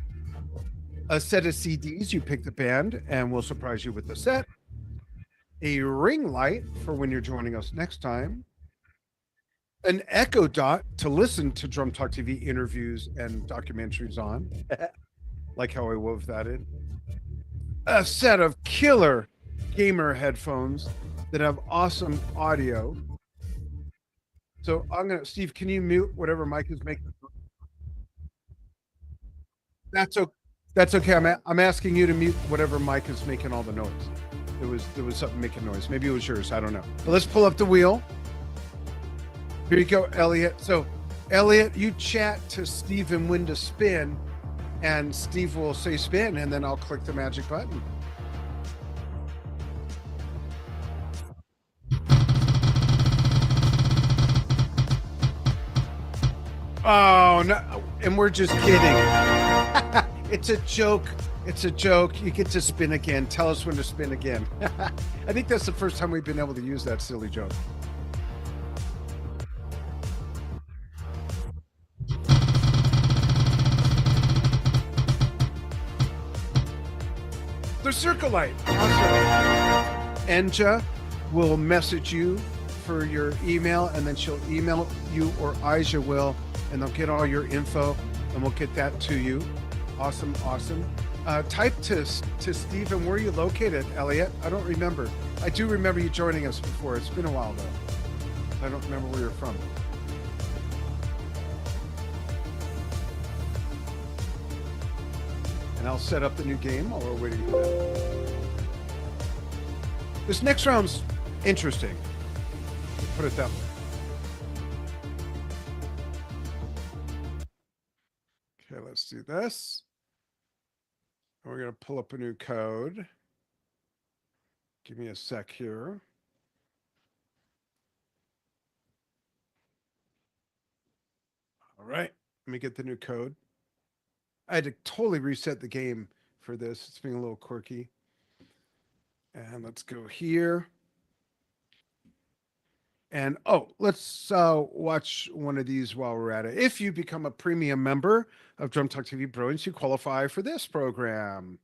A set of CDs. You pick the band, and we'll surprise you with the set. A ring light for when you're joining us next time. An Echo Dot to listen to Drum Talk TV interviews and documentaries on. Like how I wove that in. A set of killer gamer headphones that have awesome audio. So Steve, can you mute whatever Mike is making? That's okay. I'm asking you to mute whatever mic is making all the noise. There was something making noise. Maybe it was yours. I don't know. But let's pull up the wheel. Here you go, Elliot. So, Elliot, you chat to Steve and when to spin, and Steve will say spin, and then I'll click the magic button. Oh, no. And we're just kidding. It's a joke. It's a joke. You get to spin again. Tell us when to spin again. I think that's the first time we've been able to use that silly joke. The circle light. Awesome. Enja will message you for your email, and then she'll email you, or Aisha will, and they'll get all your info, and we'll get that to you. Awesome. Type to Stephen, where are you located, Elliot? I don't remember. I do remember you joining us before. It's been a while, though. I don't remember where you're from. And I'll set up the new game while we're waiting for that. This next round's interesting. Let's put it that way. Okay, let's do this. We're going to pull up a new code. Give me a sec here. All right, let me get the new code. I had to totally reset the game for this. It's being a little quirky. And let's go here. And let's watch one of these while we're at it. If you become a premium member of Drum Talk TV Brilliance, you qualify for this program.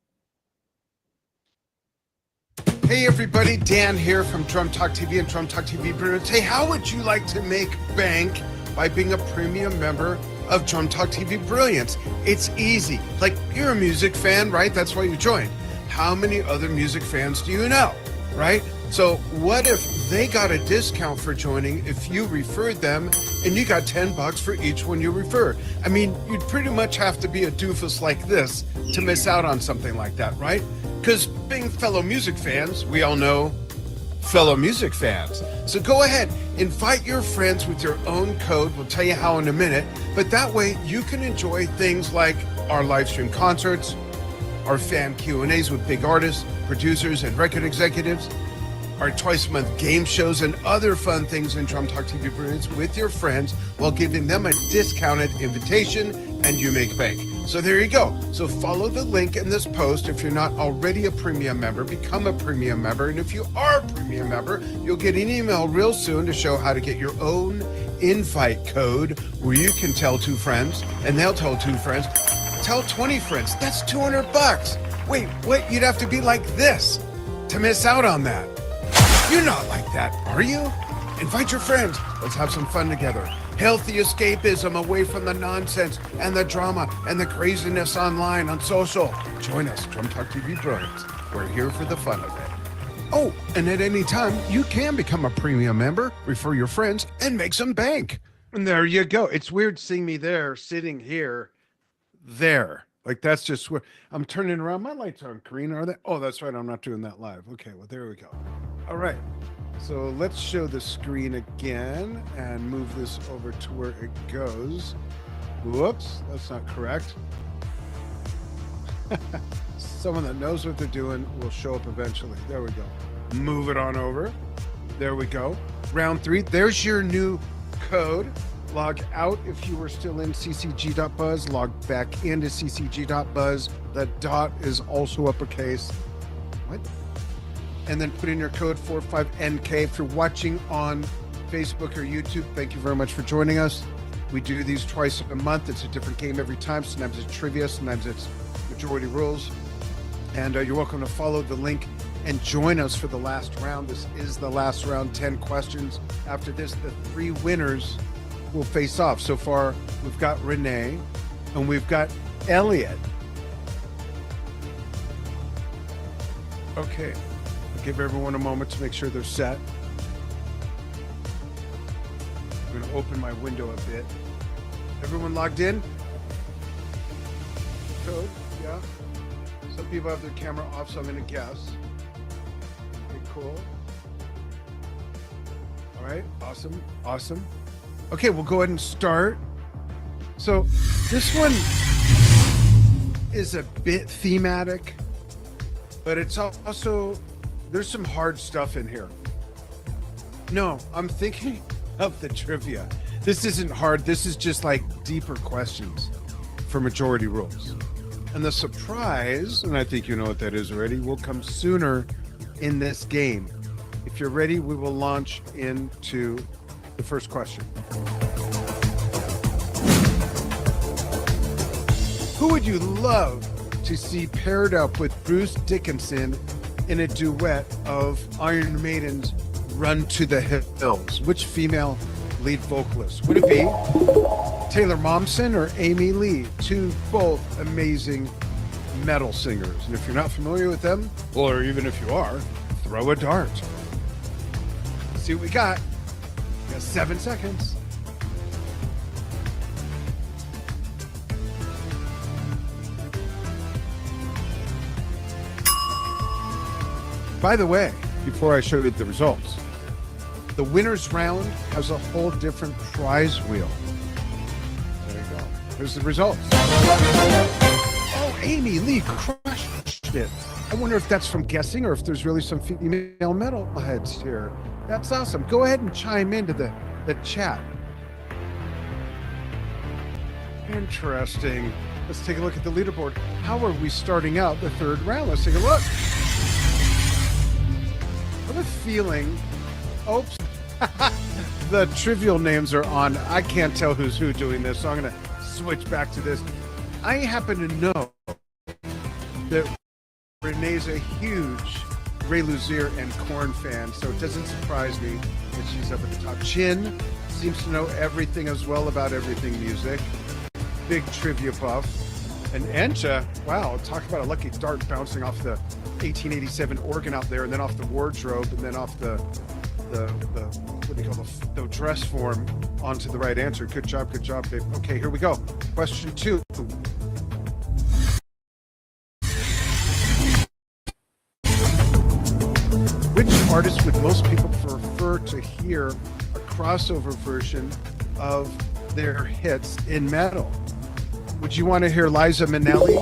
Hey everybody, Dan here from Drum Talk TV and Drum Talk TV Brilliance. Hey, how would you like to make bank by being a premium member of Drum Talk TV Brilliance? It's easy. Like, you're a music fan, right? That's why you joined. How many other music fans do you know, right? So what if they got a discount for joining if you referred them, and you got $10 for each one you refer? I mean, you'd pretty much have to be a doofus like this to miss out on something like that, right? Because being fellow music fans, we all know fellow music fans. So go ahead, invite your friends with your own code. We'll tell you how in a minute. But that way you can enjoy things like our live stream concerts, our fan Q&As with big artists, producers, and record executives, our twice-a-month game shows, and other fun things in Drum Talk TV Brilliance with your friends while giving them a discounted invitation, and you make bank. So there you go. So follow the link in this post. If you're not already a premium member, become a premium member. And if you are a premium member, you'll get an email real soon to show how to get your own invite code where you can tell 2 friends and they'll tell 2 friends. Tell 20 friends. That's $200. Wait, what? You'd have to be like this to miss out on that. You're not like that, are you? Invite your friends. Let's have some fun together. Healthy escapism away from the nonsense and the drama and the craziness online on social. Join us, Drum Talk TV Brilliance. We're here for the fun of it. Oh, and at any time, you can become a premium member, refer your friends, and make some bank. And there you go. It's weird seeing me there, sitting here, there. Like, that's just where I'm turning around. My lights aren't green, are they? Oh, that's right. I'm not doing that live. Okay, well, there we go. All right. So let's show the screen again and move this over to where it goes. Whoops, that's not correct. Someone that knows what they're doing will show up eventually. There we go. Move it on over. There we go. Round 3. There's your new code. Log out if you were still in ccg.buzz. Log back into ccg.buzz. The dot is also uppercase. What? And then put in your code 45NK. If you're watching on Facebook or YouTube, thank you very much for joining us. We do these twice a month. It's a different game every time. Sometimes it's trivia, sometimes it's majority rules. And you're welcome to follow the link and join us for the last round. This is the last round, 10 questions. After this, the 3 winners will face off. So far, we've got Renee and we've got Elliot. Okay. Give everyone a moment to make sure they're set. I'm going to open my window a bit. Everyone logged in? Code, yeah. Some people have their camera off, so I'm going to guess. Okay, cool. All right, awesome, awesome. Okay, we'll go ahead and start. So this one is a bit thematic, but it's also... There's some hard stuff in here. No, I'm thinking of the trivia. This isn't hard. This is just like deeper questions for majority rules. And the surprise, and I think you know what that is already, will come sooner in this game. If you're ready, we will launch into the first question. Who would you love to see paired up with Bruce Dickinson in a duet of Iron Maiden's Run to the Hills? Which female lead vocalist? Would it be Taylor Momsen or Amy Lee? 2 both amazing metal singers. And if you're not familiar with them, or even if you are, throw a dart. Let's see what we got. We got 7 seconds. By the way, before I show you the results, the winner's round has a whole different prize wheel. There you go. Here's the results. Oh, Amy Lee crushed it. I wonder if that's from guessing or if there's really some female metalheads here. That's awesome. Go ahead and chime into the chat. Interesting. Let's take a look at the leaderboard. How are we starting out the 3rd round? Let's take a look. I have a feeling, oops, the trivial names are on. I can't tell who's who doing this, so I'm going to switch back to this. I happen to know that Renee's a huge Ray Luzier and Korn fan, so it doesn't surprise me that she's up at the top. Chin seems to know everything as well about everything music. Big trivia buff. And Encha, wow, talk about a lucky dart bouncing off the 1887 organ out there, and then off the wardrobe, and then off the what do you call the dress form onto the right answer. Good job, babe. Okay, here we go. Question 2. Which artist would most people prefer to hear a crossover version of their hits in metal? Would you want to hear Liza Minnelli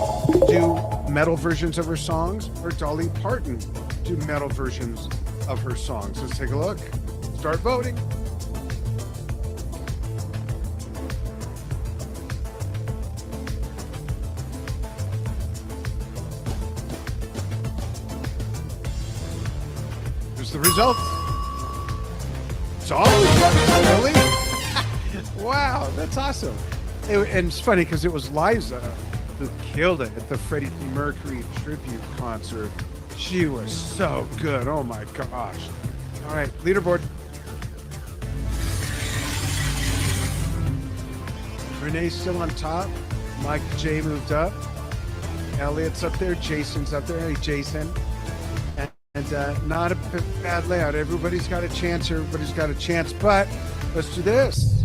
do metal versions of her songs, or Dolly Parton do metal versions of her songs? Let's take a look. Start voting. the result? It's all really? Wow, that's awesome. And it's funny because it was Liza who killed it at the Freddie Mercury tribute concert. She was so good. Oh my gosh. All right, leaderboard. Renee's still on top. Mike J moved up. Elliot's up there. Jason's up there. Hey, Jason. And not a bad layout. Everybody's got a chance. Everybody's got a chance. But let's do this.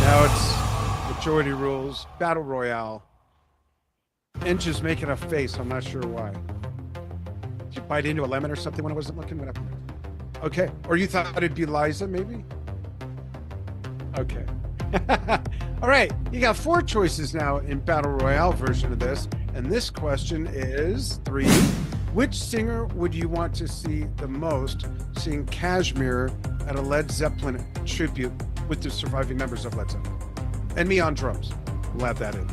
Now it's majority rules, battle royale. Inch is making a face. I'm not sure why. Did you bite into a lemon or something when I wasn't looking? What happened? Okay. Or you thought it'd be Liza, maybe? Okay. All right. You got 4 choices now in battle royale version of this. And this question is 3. Which singer would you want to see the most sing Kashmir at a Led Zeppelin tribute with the surviving members of Led Zeppelin? And me on drums. We'll add that in.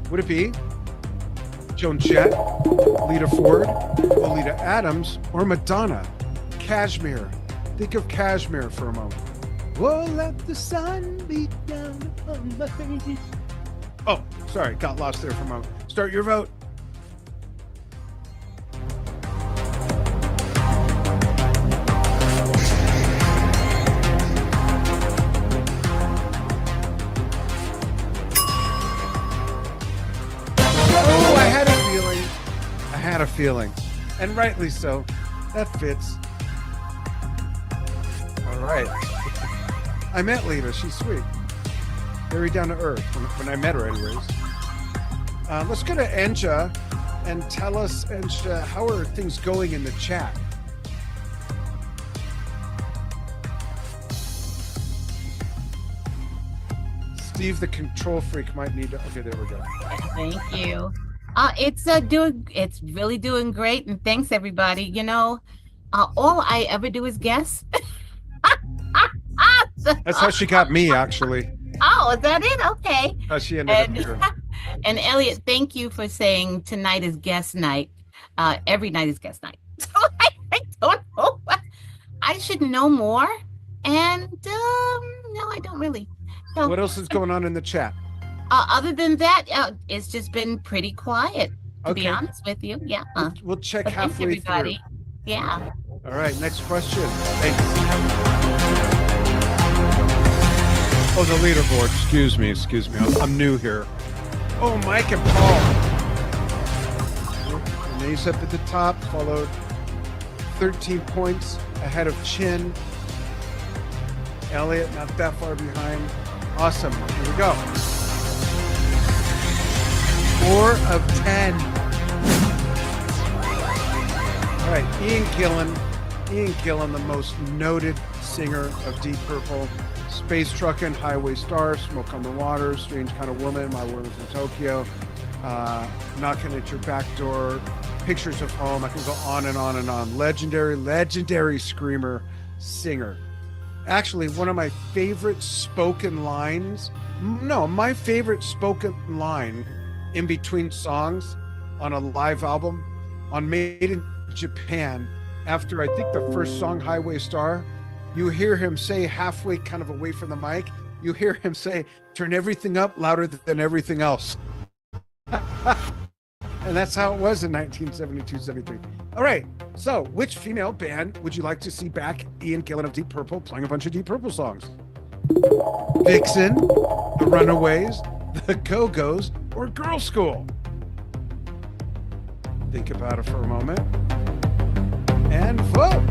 Would it be Joan Jett, Lita Ford, Oleta Adams, or Madonna? Kashmir. Think of Kashmir for a moment. Oh, let the sun beat down upon my face. Oh, sorry. Got lost there for a moment. Start your vote. A feeling, and rightly so. That fits. All right. I met Lita. She's sweet, very down to earth when I met her, anyways. Let's go to Enja and tell us, Enja, how are things going in the chat? Steve, the control freak, might need to. Okay, there we go. Thank you. It's really doing great, and thanks everybody. You know, all I ever do is guess. That's how she got me, actually. Oh, is that it? Okay. How she ended up here. And Elliot, thank you for saying tonight is guest night. Every night is guest night. So I don't know. I should know more, and no, I don't really. So, what else is going on in the chat? Other than that, it's just been pretty quiet, to be honest with you. Yeah. We'll check but thanks, halfway everybody. through. Yeah. All right, next question. Thanks. Oh, the leaderboard. Excuse me. I'm new here. Oh, Mike and Paul. Renee's up at the top, followed 13 points ahead of Chin. Elliot, not that far behind. Awesome. Here we go. 4 of 10. All right, Ian Gillan, the most noted singer of Deep Purple, Space Truckin', Highway Star, Smoke on the Water, Strange Kind of Woman, My World is in Tokyo, Knocking at Your Back Door, Pictures of Home. I can go on and on and on. Legendary screamer, singer. Actually, one of my favorite spoken lines, my favorite spoken line in between songs on a live album on Made in Japan, after I think the first song, Highway Star, you hear him say, halfway kind of away from the mic, you hear him say, turn everything up louder than everything else. And that's how it was in 1972-73. All right, so which female band would you like to see back Ian Gillan of Deep Purple playing a bunch of Deep Purple songs? Vixen, The Runaways, The Go-Go's, or Girl School? Think about it for a moment. And vote.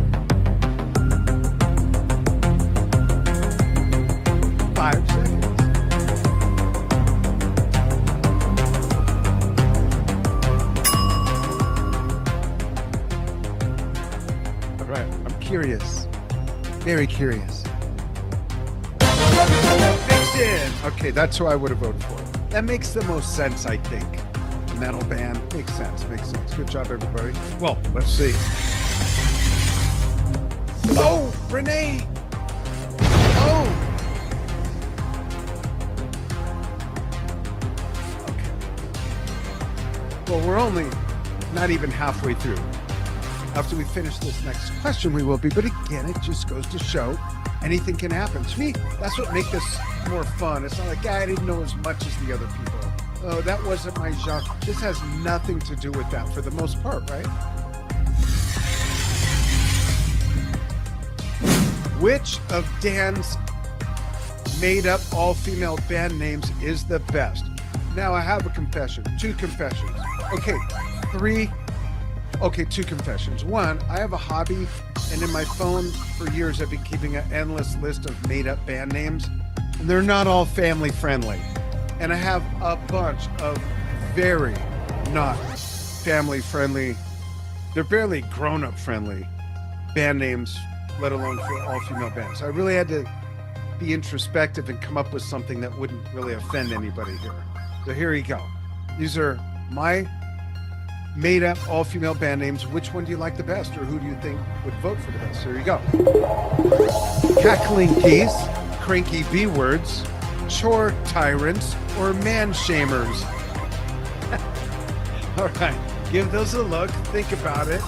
5 seconds. All right, I'm curious. Very curious. Vixen! Okay, that's who I would have voted for. That makes the most sense, I think. Metal band. Makes sense. Good job, everybody. Well, let's see. Oh, Renee! Oh! Okay. Well, we're only not even halfway through. After we finish this next question, we will be. But again, it just goes to show anything can happen. To me, that's what makes this more fun. It's not like, I didn't know as much as the other people. Oh, that wasn't my genre. This has nothing to do with that for the most part, right? Which of Dan's made-up all-female band names is the best? Now, I have a confession. 2 confessions. Okay, 2 confessions. 1, I have a hobby, and in my phone for years I've been keeping an endless list of made-up band names, and they're not all family-friendly. And I have a bunch of very not family-friendly, they're barely grown-up friendly band names, let alone for all-female bands. So I really had to be introspective and come up with something that wouldn't really offend anybody here. So here you go. These are my made-up all-female band names. Which one do you like the best, or who do you think would vote for the best? Here you go. Cackling Geese, Cranky B-Words, Chore Tyrants, or Man Shamers. All right, give those a look. Think about it.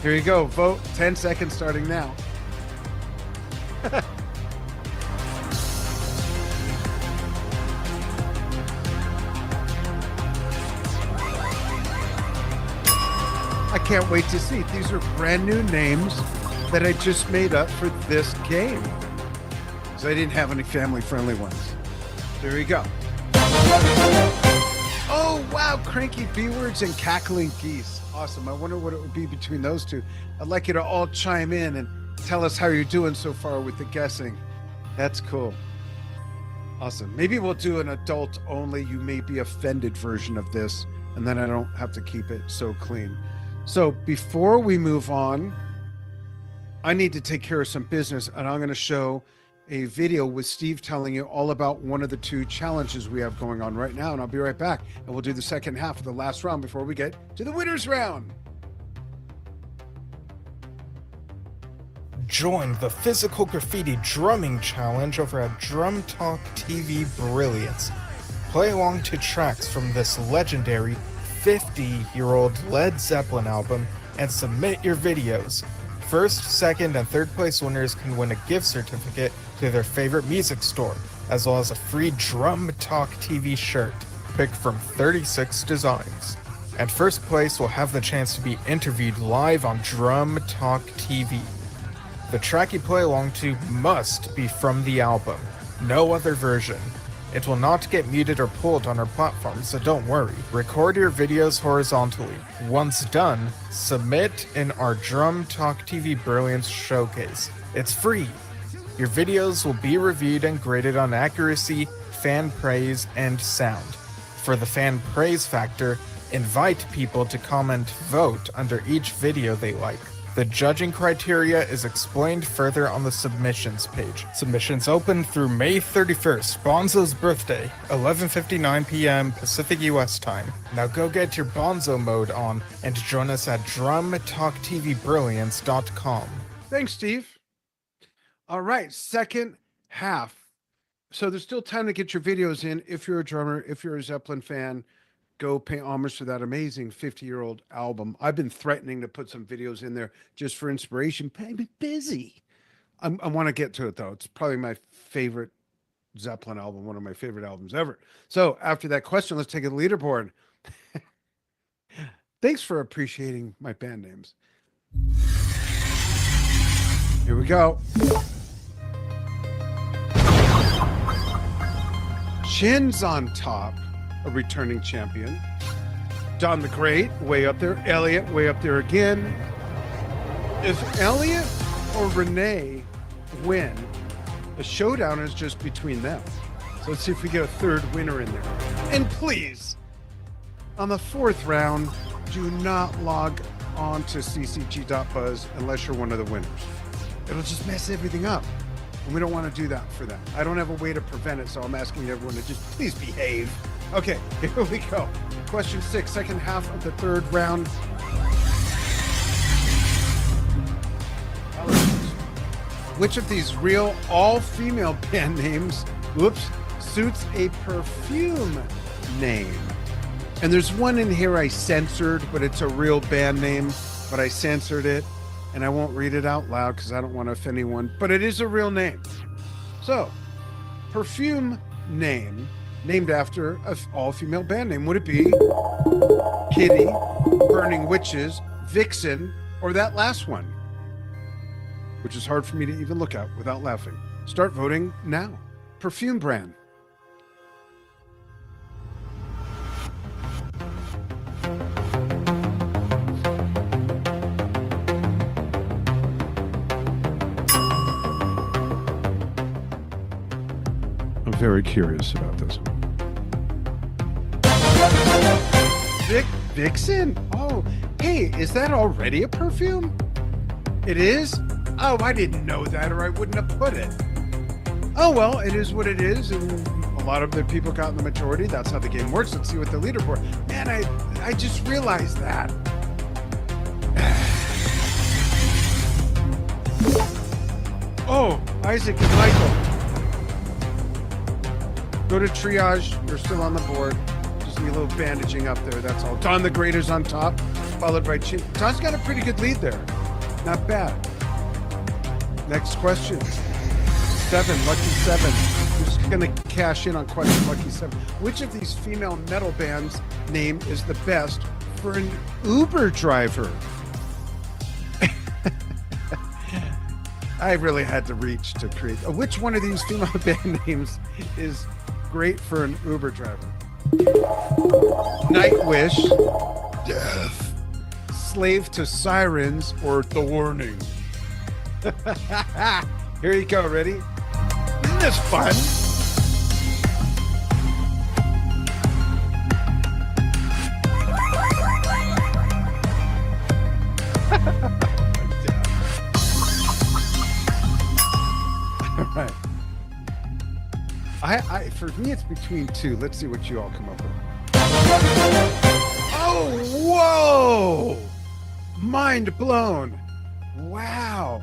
Here you go. Vote. 10 seconds starting now. I can't wait to see. These are brand new names that I just made up for this game. So I didn't have any family-friendly ones. There you go. Oh, wow. Cranky B-Words and Cackling Geese. Awesome. I wonder what it would be between those two. I'd like you to all chime in and tell us how you're doing so far with the guessing. That's cool. Awesome. Maybe we'll do an adult only, you may be offended version of this, and then I don't have to keep it so clean. So before we move on, I need to take care of some business, and I'm going to show a video with Steve telling you all about one of the 2 challenges we have going on right now, and I'll be right back, and we'll do the second half of the last round before we get to the winners round. Join the Physical Graffiti Drumming Challenge over at Drum Talk TV Brilliance. Play along to tracks from this legendary 50-year-old Led Zeppelin album and submit your videos. First, second, and third place winners can win a gift certificate to their favorite music store, as well as a free Drum Talk TV shirt, picked from 36 designs. And first place will have the chance to be interviewed live on Drum Talk TV. The track you play along to must be from the album, no other version. It will not get muted or pulled on our platform, so don't worry. Record your videos horizontally. Once done, submit in our Drum Talk TV Brilliance showcase. It's free. Your videos will be reviewed and graded on accuracy, fan praise, and sound. For the fan praise factor, invite people to vote under each video they like. The judging criteria is explained further on the submissions page. Submissions open through May 31st, Bonzo's birthday, 11:59 p.m. Pacific US time. Now go get your Bonzo mode on and join us at drumtalktvbrilliance.com. Thanks, Steve. All right, second half. So there's still time to get your videos in if you're a drummer, if you're a Zeppelin fan. Go pay homage to that amazing 50-year-old album. I've been threatening to put some videos in there just for inspiration, but I've been busy. I want to get to it, though. It's probably my favorite Zeppelin album, one of my favorite albums ever. So after that question, let's take a leaderboard. Thanks for appreciating my band names. Here we go. Chins on top. A returning champion. Don the Great, way up there. Elliot, way up there again. If Elliot or Renee win, the showdown is just between them. So let's see if we get a third winner in there. And please, on the 4th round, do not log on to ccg.buzz unless you're one of the winners. It'll just mess everything up. And we don't want to do that for them. I don't have a way to prevent it, so I'm asking everyone to just please behave. Okay, here we go. Question 6, second half of the 3rd round. Which of these real all-female band names, suits a perfume name. And there's one in here I censored, but it's a real band name, but I censored it, and I won't read it out loud because I don't want to offend anyone, but it is a real name. So, perfume name named after an all-female band name. Would it be Kitty, Burning Witches, Vixen, or that last one? Which is hard for me to even look at without laughing. Start voting now. Perfume brand. I'm very curious about this one. Vixen? Oh, hey, is that already a perfume? It is? Oh, I didn't know that, or I wouldn't have put it. Oh, well, it is what it is, and a lot of the people got in the majority. That's how the game works. Let's see what the leaderboard. Man, I just realized that. Oh, Isaac and Michael. Go to triage. You're still on the board. Just need a little bandaging up there. That's all. Don the Greater's on top, followed by Chin. Don's got a pretty good lead there. Not bad. Next question. 7, lucky 7. I'm just going to cash in on question lucky 7. Which of these female metal bands' name is the best for an Uber driver? I really had to reach to create. Which one of these female band names is great for an Uber driver? Nightwish, Death, Slave to Sirens, or The Warning? Here you go. Ready? Isn't this fun? All right. For me, it's between two. Let's see what you all come up with. Oh, whoa! Mind blown. Wow.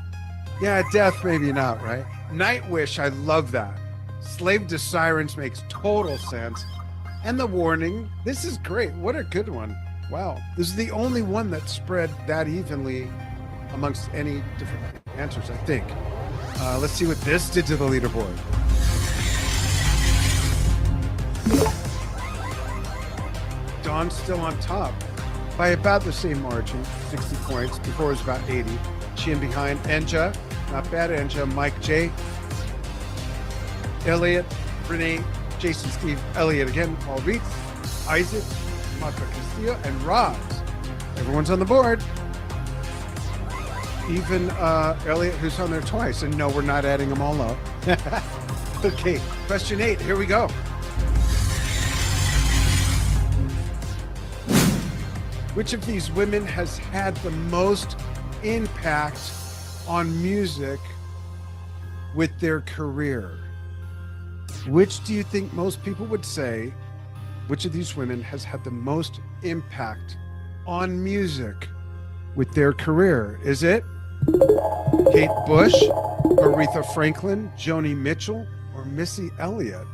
Yeah, Death, maybe not, right? Nightwish, I love that. Slave to Sirens makes total sense. And The Warning, this is great. What a good one. Wow. This is the only one that spread that evenly amongst any different answers, I think. Let's see what this did to the leaderboard. Dawn's still on top by about the same margin, 60 points. Before it was about 80. Chin behind Enja. Not bad, Enja. Mike J. Elliot, Renee, Jason, Steve, Elliot again, Paul Reitz, Isaac, Mata Castillo, and Roz. Everyone's on the board. Even Elliot, who's on there twice. And no, we're not adding them all up. Okay, question 8. Here we go. Which of these women has had the most impact on music with their career? Which do you think most people would say, which of these women has had the most impact on music with their career? Is it Kate Bush, Aretha Franklin, Joni Mitchell, or Missy Elliott?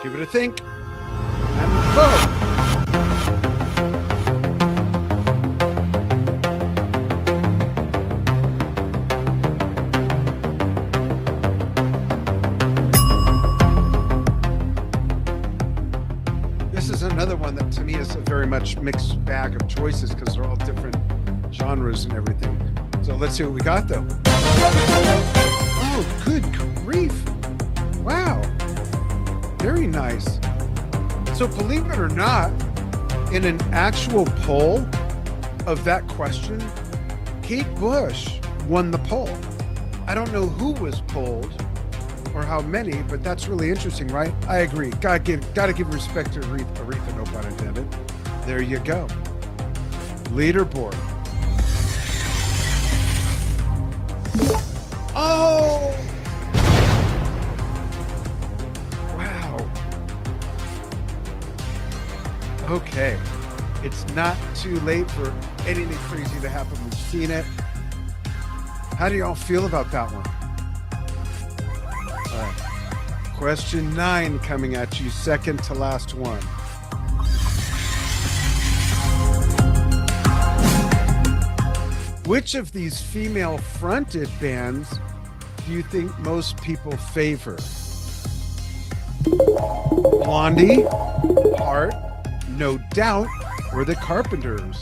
Give it a think and vote. Another one that to me is a very much mixed bag of choices because they're all different genres and everything. So let's see what we got though. Oh, good grief. Wow. Very nice. So believe it or not, in an actual poll of that question, Kate Bush won the poll. I don't know who was polled or how many, but that's really interesting, right? I agree. Gotta give respect to Aretha, no pun intended. There you go. Leaderboard. Oh! Wow. Okay. It's not too late for anything crazy to happen. We've seen it. How do y'all feel about that one? All right. Question 9 coming at you, second to last one. Which of these female-fronted bands do you think most people favor? Blondie, Heart, No Doubt, or the Carpenters?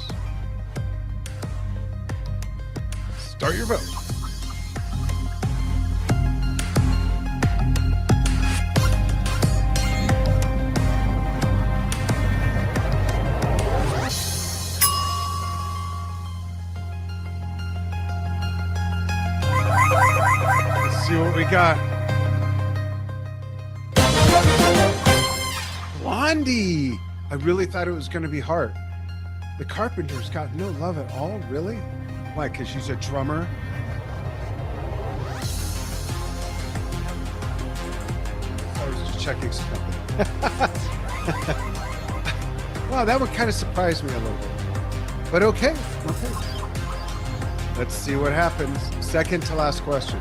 Start your vote. Let's see what we got. Blondie. I really thought it was going to be Heart. The Carpenters got no love at all, really? Why? Because she's a drummer? I was just checking something. Wow, that one kind of surprised me a little bit. But okay. Let's see what happens. Second to last question.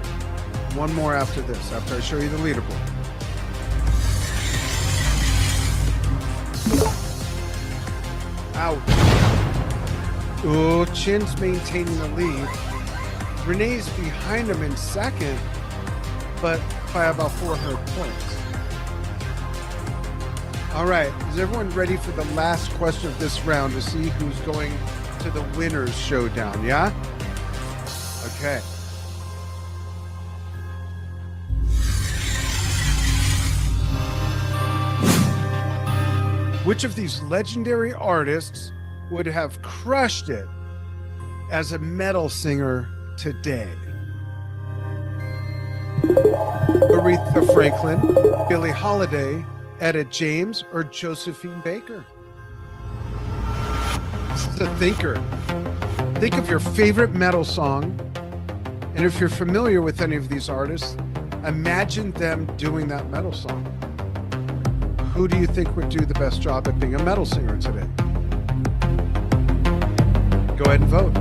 One more after this, after I show you the leaderboard. Ouch. Oh, Chin's maintaining the lead. Renee's behind him in second, but by about 400 points. All right, is everyone ready for the last question of this round to see who's going to the winner's showdown, yeah? Okay. Which of these legendary artists would have crushed it as a metal singer today? Aretha Franklin, Billie Holiday, Etta James, or Josephine Baker? This is a thinker. Think of your favorite metal song, and if you're familiar with any of these artists, imagine them doing that metal song. Who do you think would do the best job at being a metal singer today? Go ahead and vote.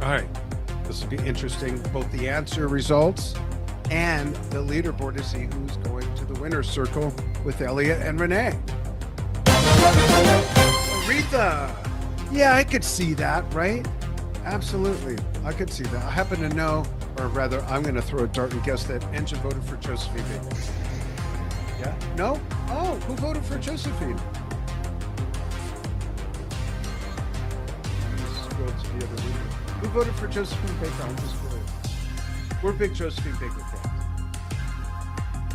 All right, this will be interesting, both the answer results and the leaderboard to see who's going to the winner's circle with Elliot and Renee. Aretha. Yeah, I could see that, right? Absolutely. I could see that. I happen to know, or rather, I'm going to throw a dart and guess that Enja voted for Josephine Baker. Yeah? No? Oh, who voted for Josephine? Scroll to the other leader. Who voted for Josephine Baker? I'm just curious. We're big Josephine Baker fans.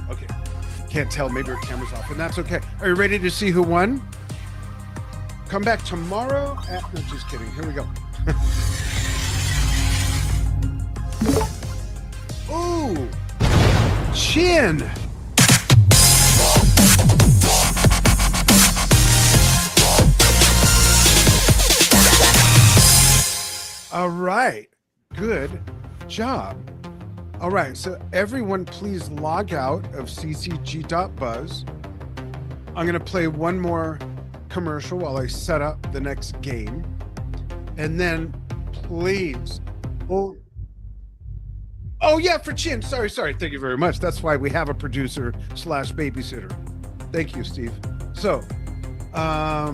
Okay. Can't tell. Maybe her camera's off, and that's okay. Are you ready to see who won? Come back tomorrow at... No, just kidding. Here we go. Ooh! Chin! All right. Good job. All right, so everyone please log out of ccg.buzz. I'm going to play one more commercial while I set up the next game. And then please... Oh yeah, for Chin. Sorry. Thank you very much. That's why we have a producer / babysitter. Thank you, Steve. So, I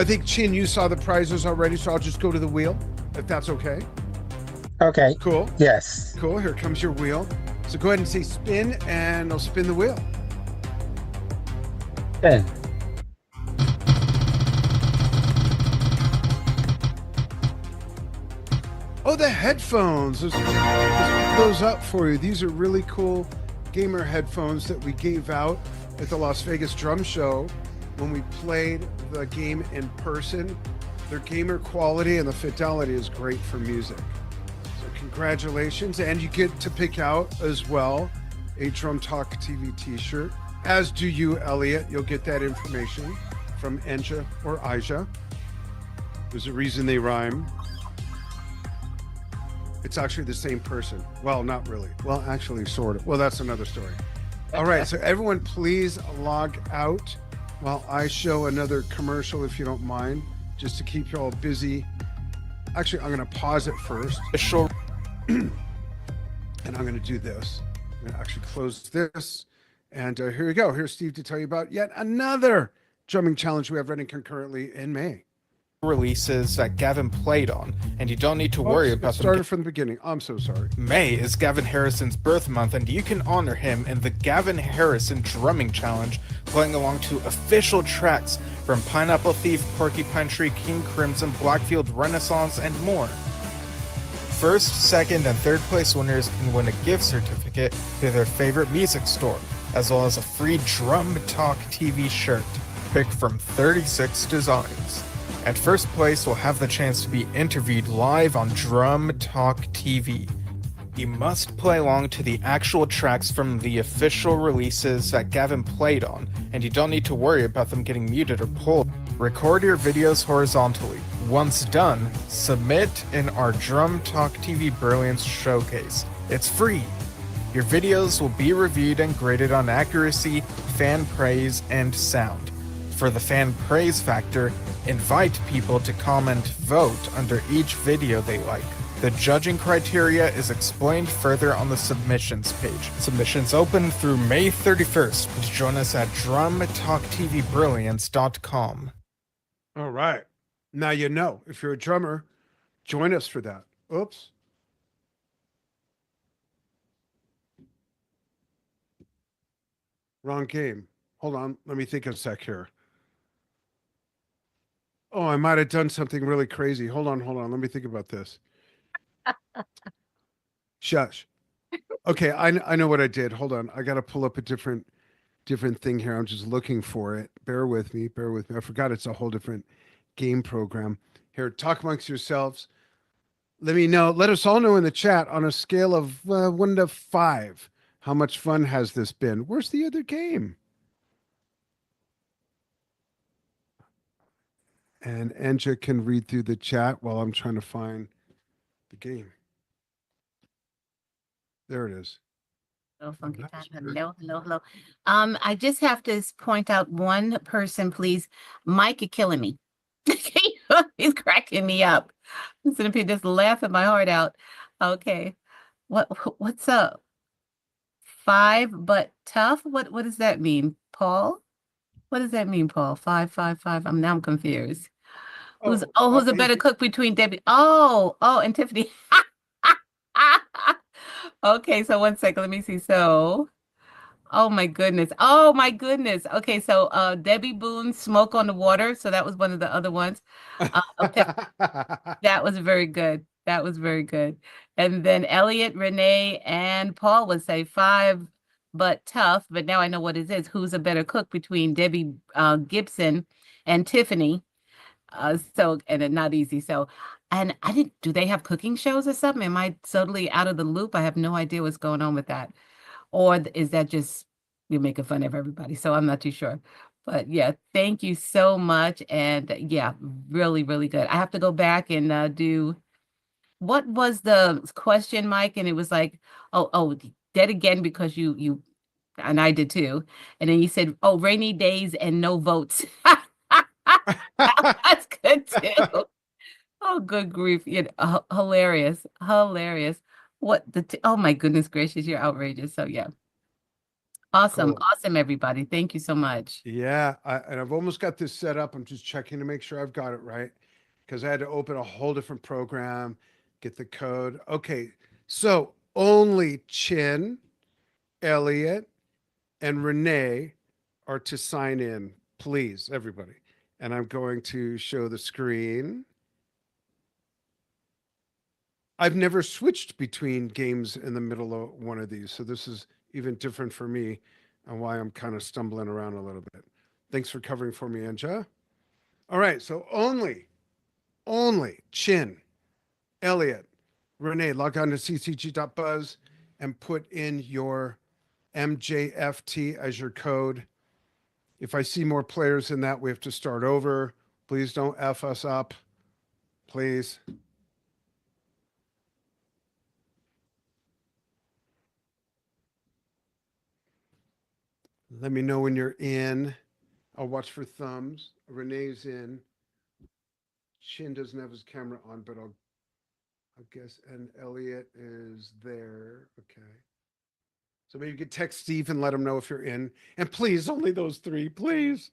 think, Chin, you saw the prizes already, so I'll just go to the wheel, if that's okay. Okay. Cool. Yes. Cool. Here comes your wheel. So go ahead and say spin, and I'll spin the wheel. Spin. Oh, the headphones. Let's pick those up for you. These are really cool gamer headphones that we gave out at the Las Vegas Drum Show when we played the game in person. Their gamer quality and the fidelity is great for music. Congratulations, and you get to pick out as well a Drum Talk TV t-shirt, as do you, Elliot. You'll get that information from Enja or Aija. There's a reason they rhyme. It's actually the same person. Well, not really. Well, actually, sort of. Well, that's another story. All right. So everyone, please log out while I show another commercial, if you don't mind, just to keep you all busy. Actually, I'm going to pause it first. Official. And I'm going to do this. I'm going to actually close this. And here we go. Here's Steve to tell you about yet another drumming challenge we have running concurrently in May. Releases that Gavin played on, and you don't need to worry about them. Started from the beginning. I'm so sorry. May is Gavin Harrison's birth month, and you can honor him in the Gavin Harrison Drumming Challenge, playing along to official tracks from Pineapple Thief, Porcupine Tree, King Crimson, Blackfield Renaissance, and more. First, second, and third place winners can win a gift certificate to their favorite music store, as well as a free Drum Talk TV shirt, picked from 36 designs. And first place will have the chance to be interviewed live on Drum Talk TV. You must play along to the actual tracks from the official releases that Gavin played on, and you don't need to worry about them getting muted or pulled. Record your videos horizontally. Once done, submit in our Drum Talk TV Brilliance Showcase. It's free. Your videos will be reviewed and graded on accuracy, fan praise, and sound. For the fan praise factor, invite people to vote under each video they like. The judging criteria is explained further on the submissions page. Submissions open through May 31st. Please join us at drumtalktvbrilliance.com. All right. Now you know. If you're a drummer, join us for that. Oops. Wrong game. Hold on. Let me think a sec here. Oh, I might have done something really crazy. Hold on. Let me think about this. Shush. Okay, I know what I did. Hold on. I got to pull up a different thing here. I'm just looking for it. Bear with me. I forgot it's a whole different game program. Here, talk amongst yourselves. Let me know. Let us all know in the chat on a scale of 1 to 5. How much fun has this been? Where's the other game? And Enja can read through the chat while I'm trying to find the game. There it is. Hello, Funky Time. Hello. I just have to point out one person, please. Mike, you're killing me. He's cracking me up. I'm sitting here just laughing my heart out. Okay. What's up? 5 but tough? What does that mean, Paul? What does that mean, Paul? 5, 5, 5. I'm confused. Who's a better cook between Debbie? And Tiffany. Okay, so 1 second. Let me see. So, oh my goodness. Okay, so Debbie Boone, Smoke on the Water. So that was one of the other ones. Okay. That was very good. And then Elliot, Renee, and Paul would say 5 but tough. But now I know what it is. Who's a better cook between Debbie Gibson and Tiffany? And not easy. So, and do they have cooking shows or something? Am I totally out of the loop? I have no idea what's going on with that. Or is that just you're making fun of everybody? So I'm not too sure. But yeah, thank you so much. And yeah, really, really good. I have to go back and do, what was the question, Mike? And it was like, dead again because you, and I did too. And then you said, rainy days and no votes. That's good too. Oh, good grief. Hilarious. Oh my goodness gracious, you're outrageous. So yeah. Awesome. Cool. Awesome, everybody. Thank you so much. Yeah, and I've almost got this set up. I'm just checking to make sure I've got it right because I had to open a whole different program, get the code. Okay, so only Chin, Elliot, and Renee are to sign in, please, everybody. And I'm going to show the screen. I've never switched between games in the middle of one of these, so this is even different for me and why I'm kind of stumbling around a little bit. Thanks for covering for me, Enja. All right, so only Chin, Elliot, Renee, log on to ccg.buzz and put in your MJFT as your code. If I see more players than that, we have to start over. Please don't F us up, please. Let me know when you're in. I'll watch for thumbs. Renee's in. Chin doesn't have his camera on, but I'll guess. And Elliot is there. Okay. So maybe you could text Steve and let him know if you're in. And please, only those three, please.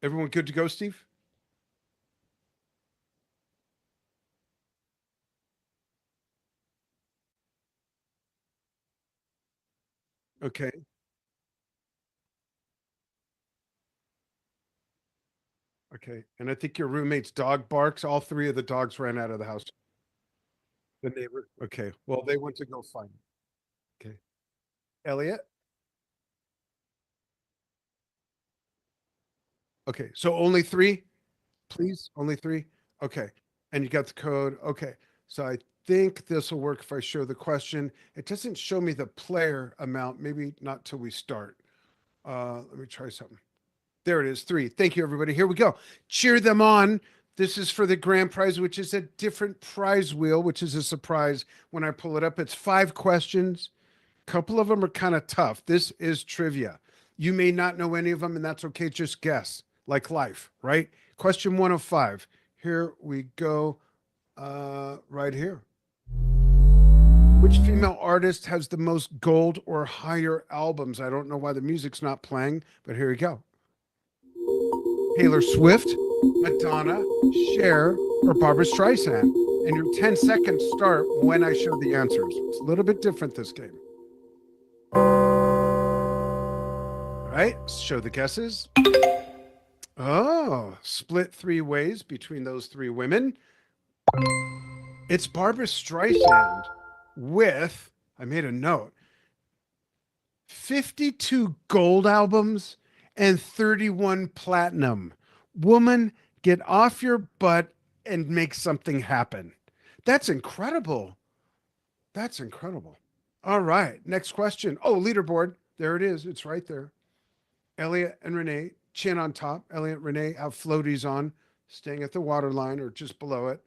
Everyone good to go, Steve? Okay. Okay. And I think your roommate's dog barks. All three of the dogs ran out of the house. The neighbor. Okay. Well, they went to go find him. Okay. Elliot? Okay. So only three, please? Only three? Okay. And you got the code. Okay. So I think this will work if I show the question. It doesn't show me the player amount. Maybe not till we start. Let me try something. There it is. 3. Thank you, everybody. Here we go. Cheer them on. This is for the grand prize, which is a different prize wheel, which is a surprise when I pull it up. It's 5 questions. A couple of them are kind of tough. This is trivia. You may not know any of them, and that's okay. Just guess, like life, right? Question 1 of 5. Here we go, right here. Which female artist has the most gold or higher albums? I don't know why the music's not playing, but here we go. Taylor Swift, Madonna, Cher, or Barbra Streisand. And your 10 seconds start when I show the answers. It's a little bit different this game. All right, show the guesses. Oh, split 3 ways between those 3 women. It's Barbra Streisand with, I made a note, 52 gold albums and 31 platinum. Woman, get off your butt and make something happen. That's incredible. That's incredible. All right, next question. Oh, leaderboard. There it is. It's right there. Elliot and Renee, Chin on top. Elliot and Renee have floaties on, staying at the water line or just below it.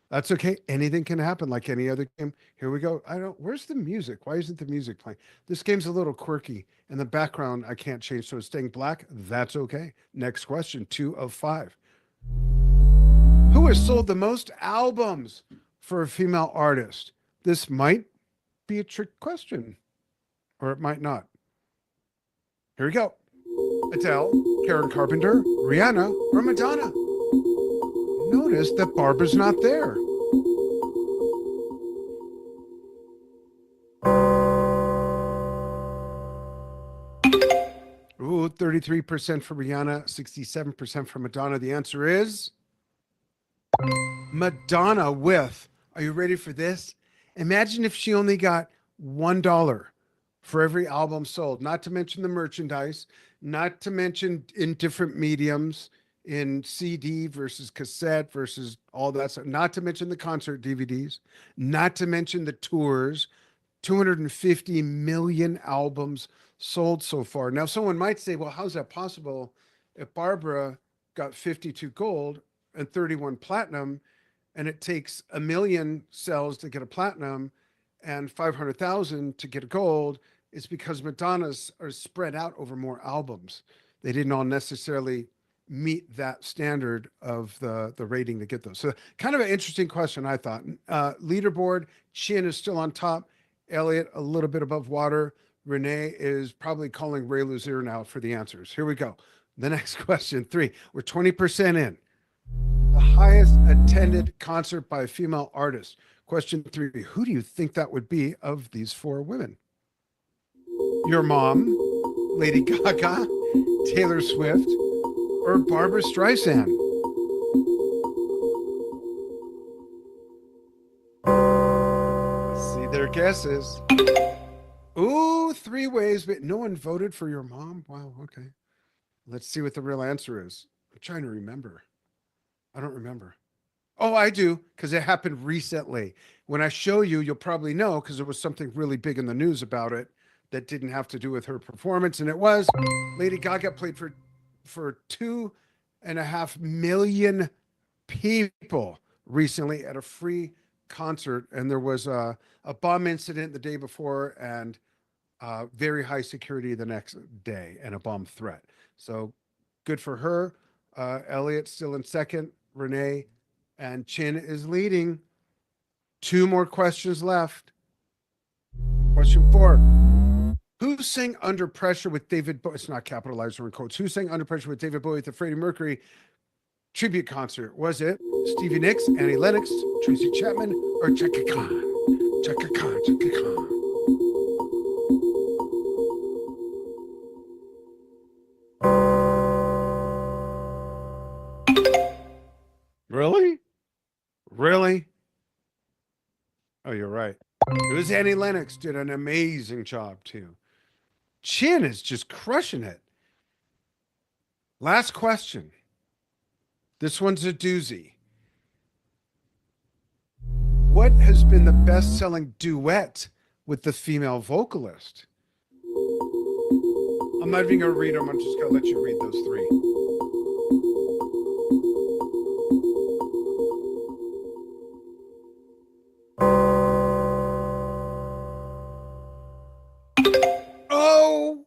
That's okay. Anything can happen like any other game. Here we go. Where's the music? Why isn't the music playing? This game's a little quirky and the background I can't change. So it's staying black. That's okay. Next question, 2 of 5. Who has sold the most albums for a female artist? This might be a trick question or it might not. Here we go. Adele, Karen Carpenter, Rihanna, or Madonna? Notice that Barbara's not there. Ooh, 33% for Rihanna, 67% for Madonna. The answer is Madonna with, are you ready for this? Imagine if she only got $1 for every album sold, not to mention the merchandise, not to mention in different mediums, in CD versus cassette versus all that stuff, not to mention the concert DVDs, not to mention the tours, 250 million albums sold so far. Now, someone might say, well, how's that possible if Barbara got 52 gold and 31 platinum, and it takes 1 million sales to get a platinum and 500,000 to get a gold? It's because Madonna's are spread out over more albums. They didn't all necessarily meet that standard of the rating to get those. So kind of an interesting question, I thought. Leaderboard, Chin is still on top. Elliot, a little bit above water. Renee is probably calling Ray Luzier now for the answers. Here we go. The next question, 3. We're 20% in. The highest attended concert by a female artist. Question 3. Who do you think that would be of these 4 women? Your mom, Lady Gaga, Taylor Swift, or Barbra Streisand? Let's see their guesses. Ooh, 3 ways, but no one voted for your mom. Wow, okay. Let's see what the real answer is. I'm trying to remember. I don't remember. Oh, I do, because it happened recently. When I show you, you'll probably know, because there was something really big in the news about it that didn't have to do with her performance, and it was Lady Gaga played for 2.5 million people recently at a free concert, and there was a bomb incident the day before and very high security the next day and a bomb threat. So good for her. Elliot's still in second, Renee, and Chin is leading. 2 more questions left. Question 4. Who sang Under Pressure with David Bowie? It's not capitalized or in quotes. Who sang Under Pressure with David Bowie at the Freddie Mercury tribute concert? Was it Stevie Nicks, Annie Lennox, Tracy Chapman, or Chaka Khan? Chaka Khan, Chaka Khan. Really? Really? Oh, you're right. It was Annie Lennox, did an amazing job too. Chin is just crushing it. Last question. This one's a doozy. What has been the best-selling duet with the female vocalist? I'm not even going to read them. I'm just going to let you read those 3. Oh!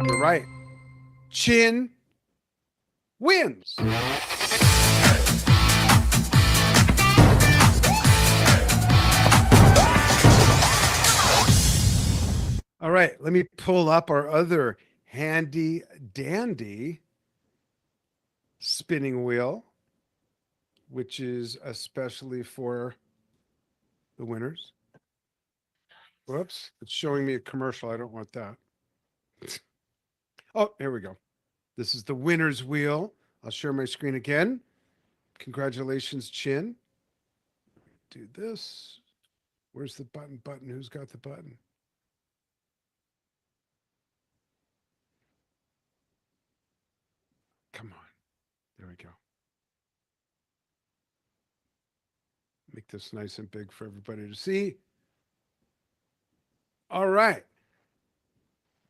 You're right. Chin wins. All right, let me pull up our other handy dandy spinning wheel, which is especially for the winners. Whoops, it's showing me a commercial. I don't want that. Oh, here we go. This is the winner's wheel. I'll share my screen again. Congratulations, Chin. Do this. Where's the button? Who's got the button? Come on. There we go. Make this nice and big for everybody to see. All right.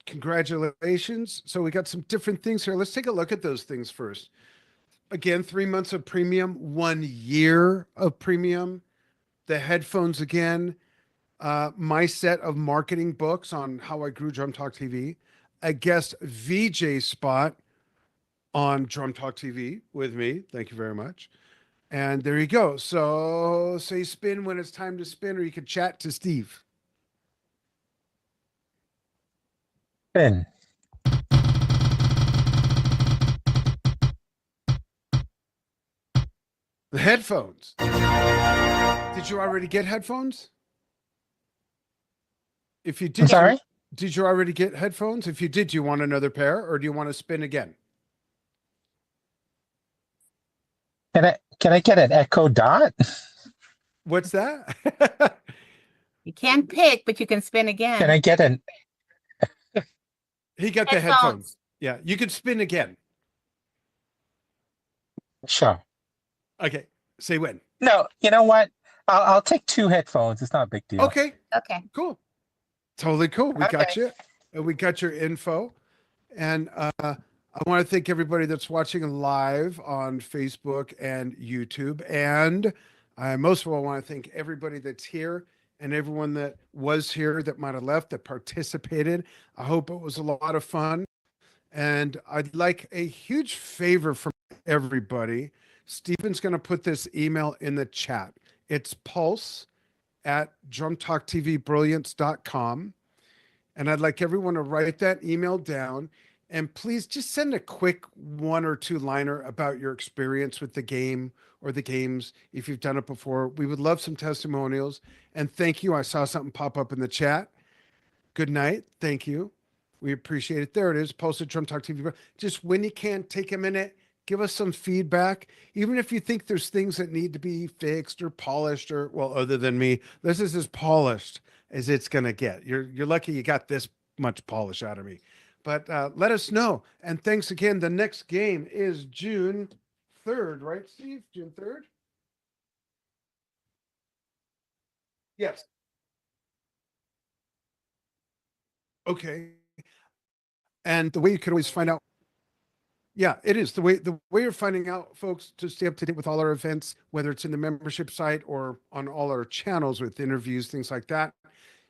Congratulations. So we got some different things here. Let's take a look at those things first. Again, 3 months of premium, 1 year of premium. The headphones again. My set of marketing books on how I grew Drum Talk TV. A guest VJ spot on Drum Talk TV with me. Thank you very much. And there you go. So say spin when it's time to spin, or you can chat to Steve. Spin. The headphones. Did you already get headphones? If you did, I'm sorry? Did you already get headphones? If you did, do you want another pair, or do you want to spin again? Can I get an Echo Dot? What's that? You can't pick, but you can spin again. Can I get an? He got the headphones. Yeah, you could spin again. Sure. Okay, say when. No, you know what? I'll take 2 headphones. It's not a big deal. Okay, Okay. cool. Totally cool. We got Okay. you. And we got your info. And I want to thank everybody that's watching live on Facebook and YouTube. And I most of all want to thank everybody that's here and everyone that was here that might have left, that participated. I hope it was a lot of fun. And I'd like a huge favor from everybody. Stephen's going to put this email in the chat. It's pulse@drumtalktvbrilliance.com. And I'd like everyone to write that email down. And please just send a quick 1 or 2 liner about your experience with the game or the games if you've done it before. We would love some testimonials. And thank you. I saw something pop up in the chat. Good night. Thank you. We appreciate it. There it is. Posted Drum Talk TV. Just when you can, take a minute, give us some feedback. Even if you think there's things that need to be fixed or polished, or, well, other than me, this is as polished as it's going to get. You're lucky you got this much polish out of me. But let us know. And thanks again. The next game is June 3rd, right, Steve? June 3rd? Yes. Okay. And the way you can always find out Yeah, it is. The way you're finding out, folks, to stay up to date with all our events, whether it's in the membership site or on all our channels with interviews, things like that,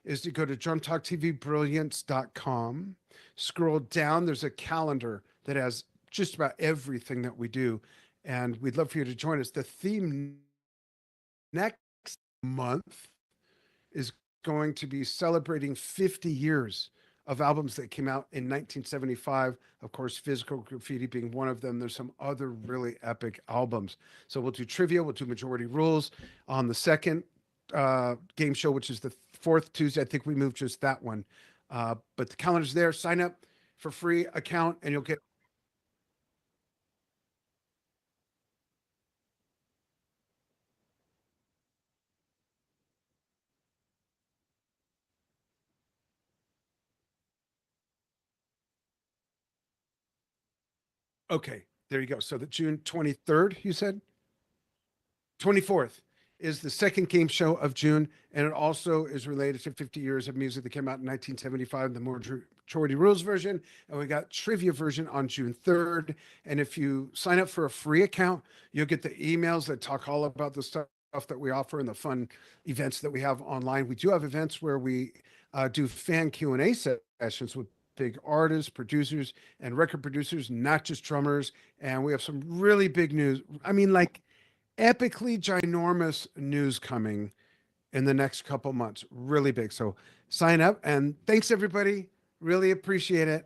is to go to drumtalktvbrilliance.com. Scroll down, there's a calendar that has just about everything that we do. And we'd love for you to join us. The theme next month is going to be celebrating 50 years of albums that came out in 1975. Of course, Physical Graffiti being one of them. There's some other really epic albums. So we'll do trivia, we'll do Majority Rules on the second game show, which is the fourth Tuesday. I think we moved just that one. But the calendar's there. Sign up for free account and you'll get. Okay, there you go. So the June 23rd, you said? 24th is the second game show of June, and it also is related to 50 years of music that came out in 1975, the Majority Rules version, and we got trivia version on June 3rd. And if you sign up for a free account, you'll get the emails that talk all about the stuff that we offer and the fun events that we have online. We do have events where we do fan Q&A sessions with big artists, producers, and record producers, not just drummers. And we have some really big news. I mean, like epically ginormous news coming in the next couple months. Really big. So sign up, and thanks everybody. Really appreciate it.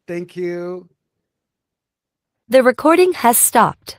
Thank you. The recording has stopped.